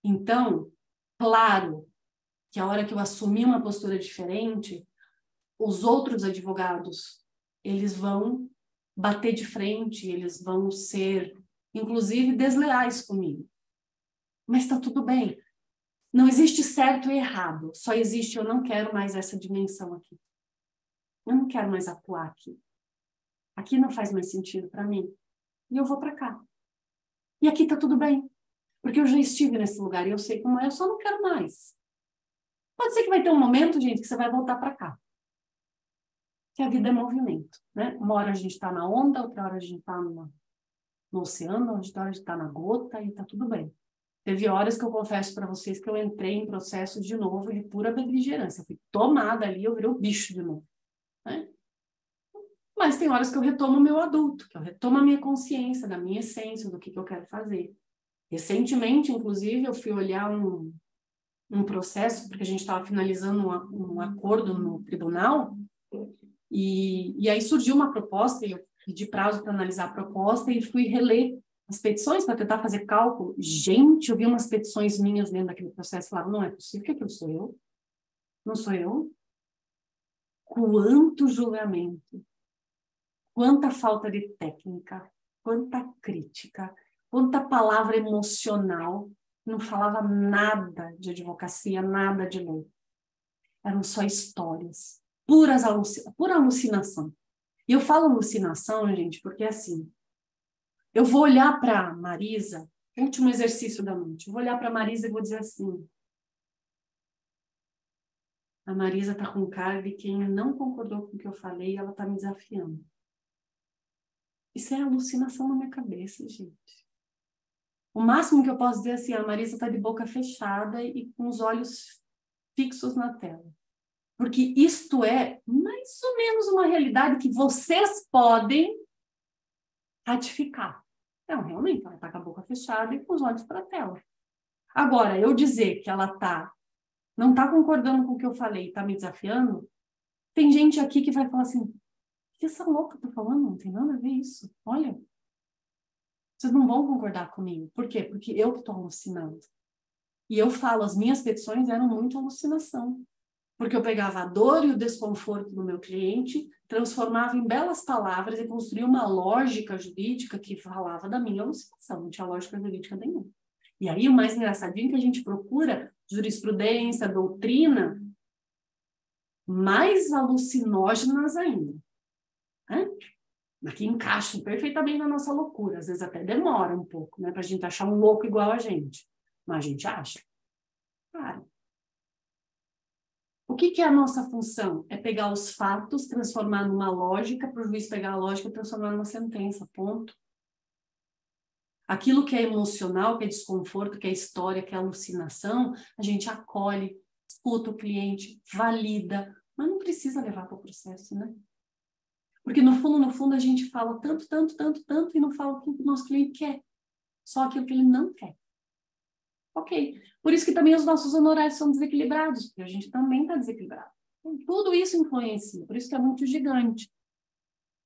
Então, claro que a hora que eu assumi uma postura diferente, os outros advogados, eles vão bater de frente, eles vão ser, inclusive, desleais comigo. Mas está tudo bem. Não existe certo e errado, só existe eu não quero mais essa dimensão aqui. Eu não quero mais atuar aqui. Aqui não faz mais sentido para mim. E eu vou para cá. E aqui está tudo bem. Porque eu já estive nesse lugar e eu sei como é, eu só não quero mais. Pode ser que vai ter um momento, gente, que você vai voltar para cá. Que a vida é movimento, né? Uma hora a gente está na onda, outra hora a gente está no oceano, outra hora a gente está na gota e está tudo bem. Teve horas que eu confesso para vocês que eu entrei em processo de novo de pura beligerância. Eu fui tomada ali, eu virei o bicho de novo, né? Mas tem horas que eu retomo o meu adulto, que eu retomo a minha consciência, da minha essência, do que eu quero fazer. Recentemente, inclusive, eu fui olhar um processo, porque a gente estava finalizando um acordo no tribunal, e aí surgiu uma proposta, e eu pedi prazo para analisar a proposta, e fui reler as petições para tentar fazer cálculo. Gente, eu vi umas petições minhas dentro daquele processo e falava, não é possível, que aquilo sou eu? Não sou eu? Quanto julgamento, quanta falta de técnica, quanta crítica, quanta palavra emocional. Não falava nada de advocacia, nada de lei. Eram só histórias, pura alucinação. E eu falo alucinação, gente, porque assim, eu vou olhar para Marisa, último exercício da noite, eu vou olhar para Marisa e vou dizer assim, a Marisa está com cara de quem não concordou com o que eu falei e ela está me desafiando. Isso é alucinação na minha cabeça, gente. O máximo que eu posso dizer é assim, a Marisa está de boca fechada e com os olhos fixos na tela. Porque isto é mais ou menos uma realidade que vocês podem ratificar. Então, realmente, ela está com a boca fechada e com os olhos para a tela. Agora, eu dizer que ela não está concordando com o que eu falei, está me desafiando, tem gente aqui que vai falar assim, o que essa louca está falando? Não tem nada a ver isso. Olha, vocês não vão concordar comigo. Por quê? Porque eu que estou alucinando. E eu falo, as minhas petições eram muito alucinação. Porque eu pegava a dor e o desconforto do meu cliente, transformava em belas palavras e construía uma lógica jurídica que falava da minha alucinação, não tinha lógica jurídica nenhuma. E aí o mais engraçadinho é que a gente procura jurisprudência, doutrina, mais alucinógenas ainda. Né? Aqui encaixam perfeitamente na nossa loucura, às vezes até demora um pouco, né, para a gente achar um louco igual a gente. Mas a gente acha. Cara, o que é a nossa função? É pegar os fatos, transformar numa lógica, para o juiz pegar a lógica e transformar numa sentença, ponto. Aquilo que é emocional, que é desconforto, que é história, que é alucinação, a gente acolhe, escuta o cliente, valida, mas não precisa levar para o processo, né? Porque no fundo, a gente fala tanto, e não fala o que o nosso cliente quer. Só aquilo que ele não quer. Ok. Por isso que também os nossos honorários são desequilibrados, porque a gente também está desequilibrado. Então, tudo isso influencia, por isso que é muito gigante.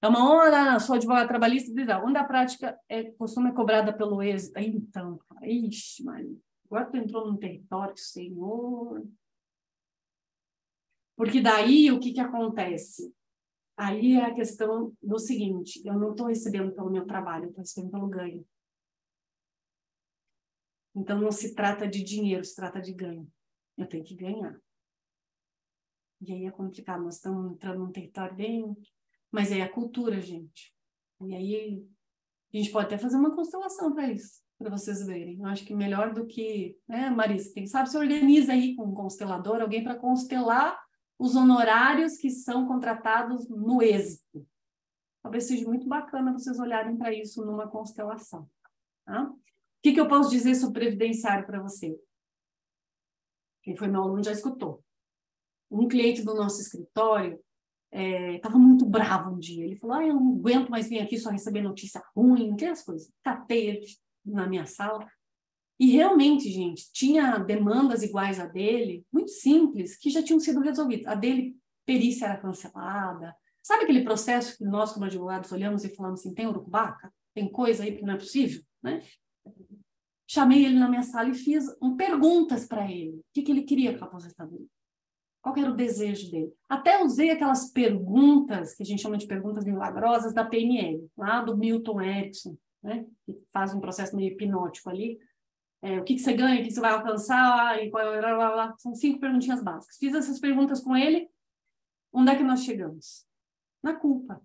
É uma hora, sou advogada trabalhista, onde a prática costuma ser cobrada pelo êxito. Então, ixi, mas agora tu entrou num território, senhor. Porque daí, o que acontece? Aí é a questão do seguinte, eu não estou recebendo pelo meu trabalho, eu estou recebendo pelo ganho. Então, não se trata de dinheiro, se trata de ganho. Eu tenho que ganhar. E aí é complicado, nós estamos entrando num território bem... Mas é a cultura, gente. E aí a gente pode até fazer uma constelação para isso, para vocês verem. Eu acho que melhor do que... né, Marisa, quem sabe se organiza aí com um constelador, alguém para constelar os honorários que são contratados no êxito. Talvez seja muito bacana vocês olharem para isso numa constelação. Tá? O que eu posso dizer sobre previdenciário para você? Quem foi meu aluno já escutou. Um cliente do nosso escritório estava muito bravo um dia. Ele falou, eu não aguento mais vir aqui só receber notícia ruim, aquelas coisas. Catei ele na minha sala. E realmente, gente, tinha demandas iguais a dele, muito simples, que já tinham sido resolvidas. A dele, perícia era cancelada. Sabe aquele processo que nós, como advogados, olhamos e falamos assim, tem urucubaca? Tem coisa aí que não é possível? Né? chamei ele na minha sala e fiz perguntas para ele. O que ele queria com a aposentadoria? Qual era o desejo dele? Até usei aquelas perguntas, que a gente chama de perguntas milagrosas, da PNL, lá do Milton Erickson, né? Que faz um processo meio hipnótico ali. O que você ganha, o que você vai alcançar, e são 5 perguntinhas básicas. Fiz essas perguntas com ele. Onde é que nós chegamos? Na culpa.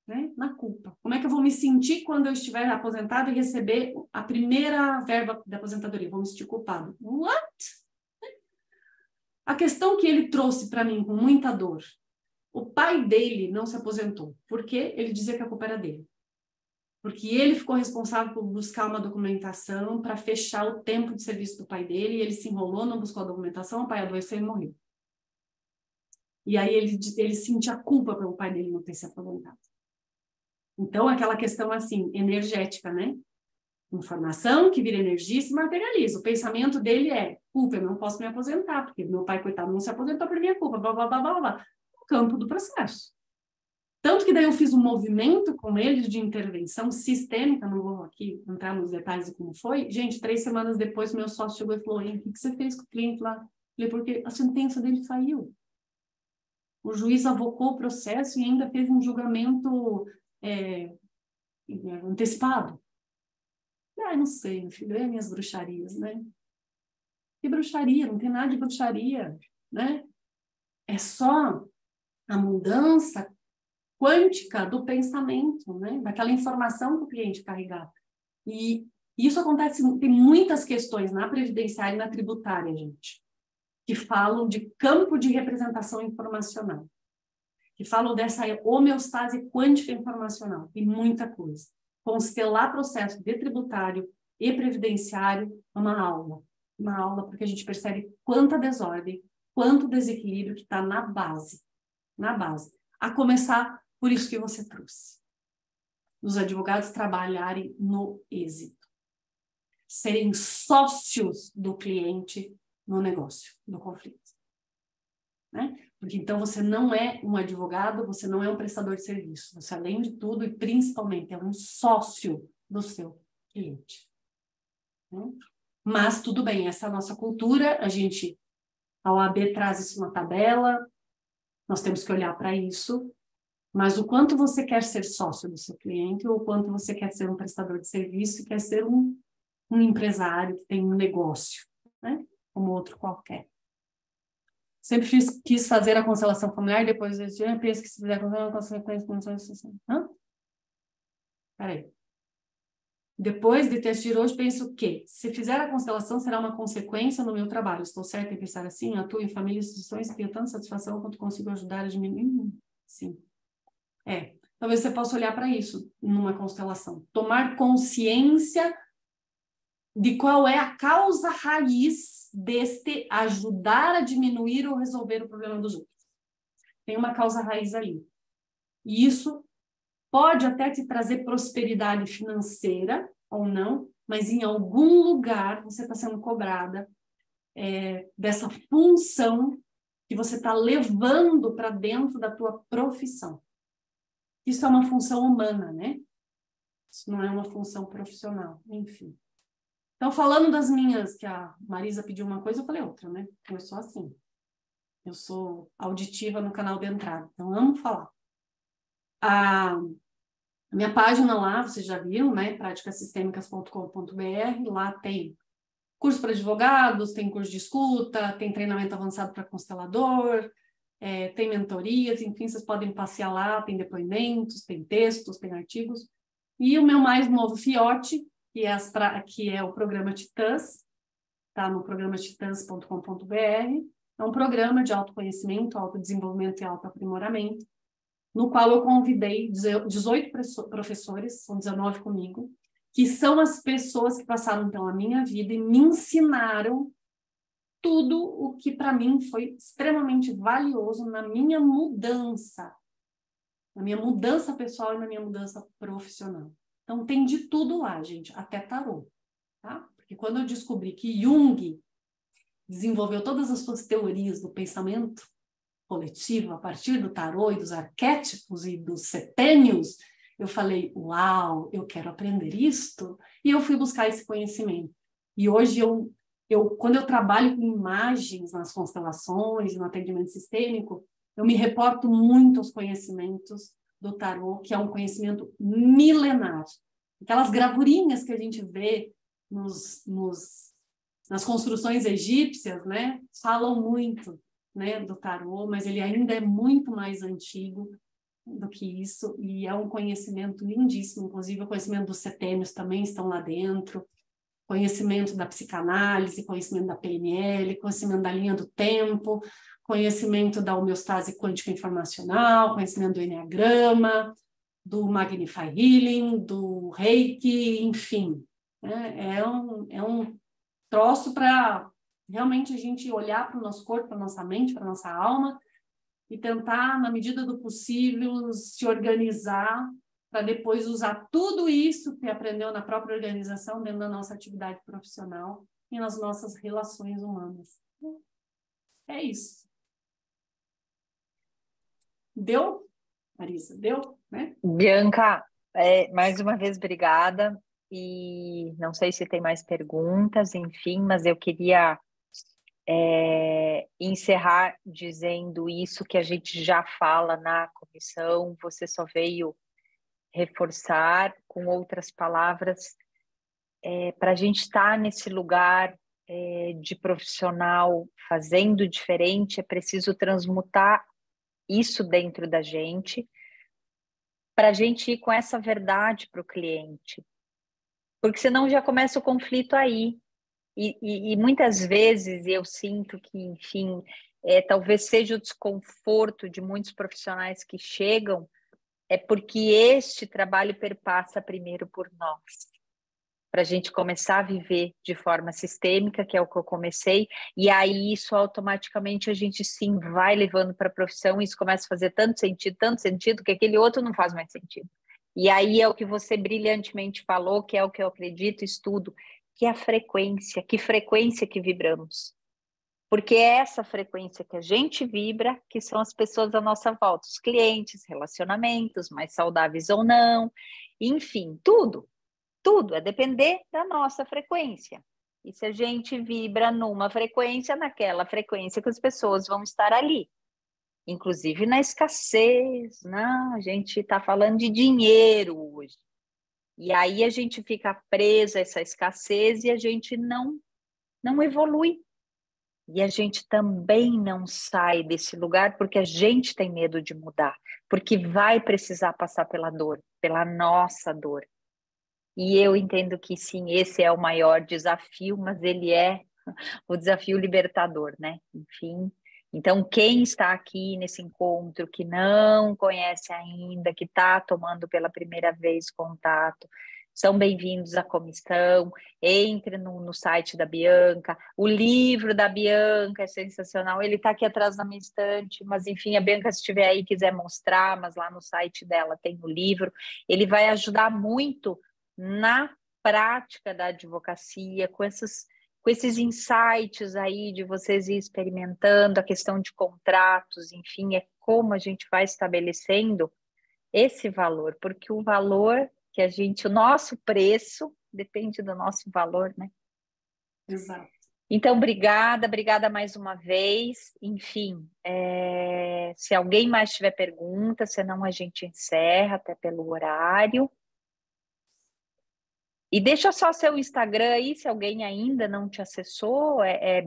Né? Na culpa. Como é que eu vou me sentir quando eu estiver aposentado e receber a primeira verba da aposentadoria? Vou me sentir culpado. What? A questão que ele trouxe para mim com muita dor, o pai dele não se aposentou, porque ele dizia que a culpa era dele. Porque ele ficou responsável por buscar uma documentação para fechar o tempo de serviço do pai dele, e ele se enrolou, não buscou a documentação, o pai adoeceu e morreu. E aí ele sentia culpa pelo pai dele não ter se aposentado. Então, aquela questão assim, energética, né? Informação que vira energia e se materializa. O pensamento dele é, culpa, eu não posso me aposentar, porque meu pai, coitado, não se aposentou por minha culpa, blá, blá, blá, blá, blá. No campo do processo. Tanto que daí eu fiz um movimento com eles de intervenção sistêmica, não vou aqui entrar nos detalhes de como foi. Gente, 3 semanas depois, meu sócio chegou e falou, o que você fez com o cliente lá? Eu falei, porque a sentença dele saiu. O juiz avocou o processo e ainda fez um julgamento antecipado. Não sei, meu filho, é minhas bruxarias, né? Que bruxaria? Não tem nada de bruxaria, né? É só a mudança quântica do pensamento, né? Daquela informação que o cliente carregar. E isso acontece, tem muitas questões na previdenciária e na tributária, gente, que falam de campo de representação informacional, que falam dessa homeostase quântica informacional. Tem muita coisa. Constelar processo de tributário e previdenciário é uma aula, porque a gente percebe quanta desordem, quanto desequilíbrio que está na base, a começar por isso que você trouxe, os advogados trabalharem no êxito, serem sócios do cliente no negócio, no conflito, né? Porque então você não é um advogado, você não é um prestador de serviço. Você, além de tudo, e principalmente, é um sócio do seu cliente. Né? Mas tudo bem, essa é a nossa cultura, a OAB traz isso na tabela, nós temos que olhar para isso, mas o quanto você quer ser sócio do seu cliente, ou o quanto você quer ser um prestador de serviço, quer ser um empresário que tem um negócio, né? Como outro qualquer. Sempre quis fazer a constelação familiar, depois eu penso que se fizer a consequência... Peraí. Depois de ter hoje, penso que, se fizer a constelação, será uma consequência no meu trabalho. Estou certa em pensar assim? Atuo em família e instituições, tenho tanta satisfação quanto consigo ajudar a diminuir. Sim. Talvez você possa olhar para isso numa constelação. Tomar consciência de qual é a causa raiz deste ajudar a diminuir ou resolver o problema dos outros. Tem uma causa raiz ali. E isso pode até te trazer prosperidade financeira ou não, mas em algum lugar você está sendo cobrada dessa função que você está levando para dentro da tua profissão. Isso é uma função humana, né? Isso não é uma função profissional, enfim. Então, falando das minhas, que a Marisa pediu uma coisa, eu falei outra, né? Eu sou assim. Eu sou auditiva no canal de entrada, então amo falar. A minha página lá, vocês já viram, né? praticasistêmicas.com.br. Lá tem curso para advogados, tem curso de escuta, tem treinamento avançado para constelador, tem mentorias, enfim, vocês podem passear lá, tem depoimentos, tem textos, tem artigos. E o meu mais novo fiote, que é o programa Titãs, tá no programatitãs.com.br, é um programa de autoconhecimento, autodesenvolvimento e autoaprimoramento, no qual eu convidei 18 professores, são 19 comigo, que são as pessoas que passaram pela minha vida e me ensinaram tudo o que para mim foi extremamente valioso na minha mudança pessoal e na minha mudança profissional. Então tem de tudo lá, gente, até tarô, tá? Porque quando eu descobri que Jung desenvolveu todas as suas teorias do pensamento coletivo a partir do tarô e dos arquétipos e dos setênios, eu falei, uau, eu quero aprender isto, e eu fui buscar esse conhecimento. E hoje, quando eu trabalho com imagens nas constelações, no atendimento sistêmico, eu me reporto muito aos conhecimentos do tarô, que é um conhecimento milenar. Aquelas gravurinhas que a gente vê nas construções egípcias, né, falam muito, né, do tarô, mas ele ainda é muito mais antigo do que isso, e é um conhecimento lindíssimo. Inclusive o conhecimento dos setênios também estão lá dentro, conhecimento da psicanálise, conhecimento da PNL, conhecimento da linha do tempo, conhecimento da homeostase quântica informacional, conhecimento do Enneagrama, do Magnify Healing, do Reiki, enfim. É um troço para realmente a gente olhar para o nosso corpo, para a nossa mente, para a nossa alma e tentar, na medida do possível, se organizar para depois usar tudo isso que aprendeu na própria organização dentro da nossa atividade profissional e nas nossas relações humanas. É isso. Deu, Marisa? Deu, né? Bianca, mais uma vez, obrigada. E não sei se tem mais perguntas, enfim, mas eu queria encerrar dizendo isso que a gente já fala na comissão, você só veio reforçar com outras palavras, para a gente estar nesse lugar de profissional fazendo diferente, é preciso transmutar isso dentro da gente, para a gente ir com essa verdade para o cliente. Porque senão já começa o conflito aí. E muitas vezes eu sinto que, enfim, talvez seja o desconforto de muitos profissionais que chegam, é porque este trabalho perpassa primeiro por nós. Para a gente começar a viver de forma sistêmica, que é o que eu comecei, e aí isso automaticamente a gente sim vai levando para a profissão, e isso começa a fazer tanto sentido, que aquele outro não faz mais sentido. E aí é o que você brilhantemente falou, que é o que eu acredito, estudo, que é a frequência, que frequência que vibramos. Porque é essa frequência que a gente vibra, que são as pessoas à nossa volta, os clientes, relacionamentos, mais saudáveis ou não, enfim, tudo, é depender da nossa frequência. E se a gente vibra numa frequência, naquela frequência que as pessoas vão estar ali. Inclusive na escassez, né? A gente está falando de dinheiro hoje. E aí a gente fica presa a essa escassez e a gente não evolui. E a gente também não sai desse lugar porque a gente tem medo de mudar, porque vai precisar passar pela dor, pela nossa dor. E eu entendo que sim, esse é o maior desafio, mas ele é o desafio libertador, né? Enfim, então quem está aqui nesse encontro, que não conhece ainda, que está tomando pela primeira vez contato, são bem-vindos à comissão. Entre no site da Bianca, o livro da Bianca é sensacional, ele está aqui atrás na minha estante, mas enfim, a Bianca, se estiver aí, quiser mostrar, mas lá no site dela tem o livro, ele vai ajudar muito na prática da advocacia, com esses insights aí de vocês ir experimentando a questão de contratos, enfim, é como a gente vai estabelecendo esse valor, porque o valor que o nosso preço depende do nosso valor, né? Exato. Então, obrigada mais uma vez. Enfim, se alguém mais tiver pergunta, senão a gente encerra até pelo horário. E deixa só seu Instagram aí, se alguém ainda não te acessou,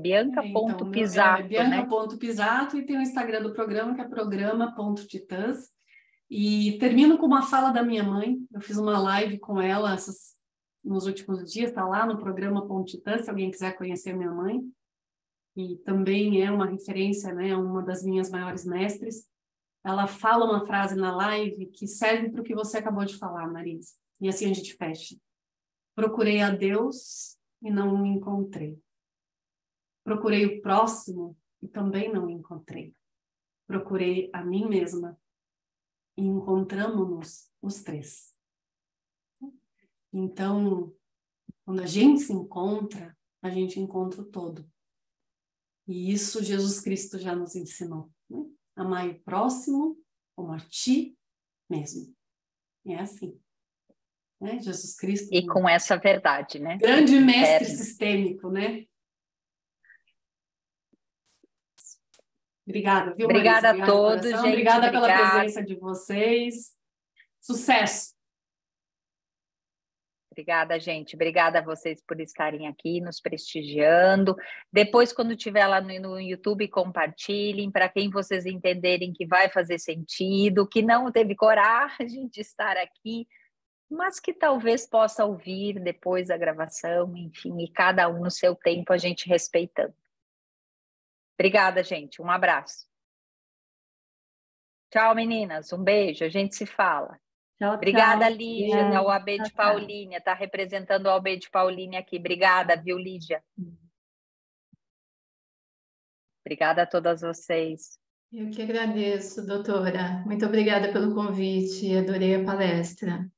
bianca.pisato, né? Bianca.pisato, e tem o Instagram do programa, que é programa.titãs. E termino com uma fala da minha mãe. Eu fiz uma live com ela nos últimos dias, está lá no programa.titãs, se alguém quiser conhecer minha mãe. E também é uma referência, né, uma das minhas maiores mestres. Ela fala uma frase na live que serve para o que você acabou de falar, Marisa. E assim a gente fecha. Procurei a Deus e não o encontrei. Procurei o próximo e também não o encontrei. Procurei a mim mesma e encontramos-nos os três. Então, quando a gente se encontra, a gente encontra o todo. E isso Jesus Cristo já nos ensinou, né? Amai o próximo como a ti mesmo. É assim. Né? Jesus Cristo. E com essa verdade, né? Grande mestre sistêmico, né? Obrigada, viu, Obrigada Marisa? a todos, gente. Obrigada pela presença de vocês. Sucesso! Obrigada, gente. Obrigada a vocês por estarem aqui nos prestigiando. Depois, quando estiver lá no YouTube, compartilhem para quem vocês entenderem que vai fazer sentido, que não teve coragem de estar aqui, mas que talvez possa ouvir depois a gravação, enfim, e cada um no seu tempo, a gente respeitando. Obrigada, gente. Um abraço. Tchau, meninas. Um beijo. A gente se fala. Tchau, Obrigada, tchau. Lígia, da UAB de Paulínia. Está representando a UAB de Paulínia aqui. Obrigada, viu, Lígia? Obrigada a todas vocês. Eu que agradeço, doutora. Muito obrigada pelo convite. Adorei a palestra.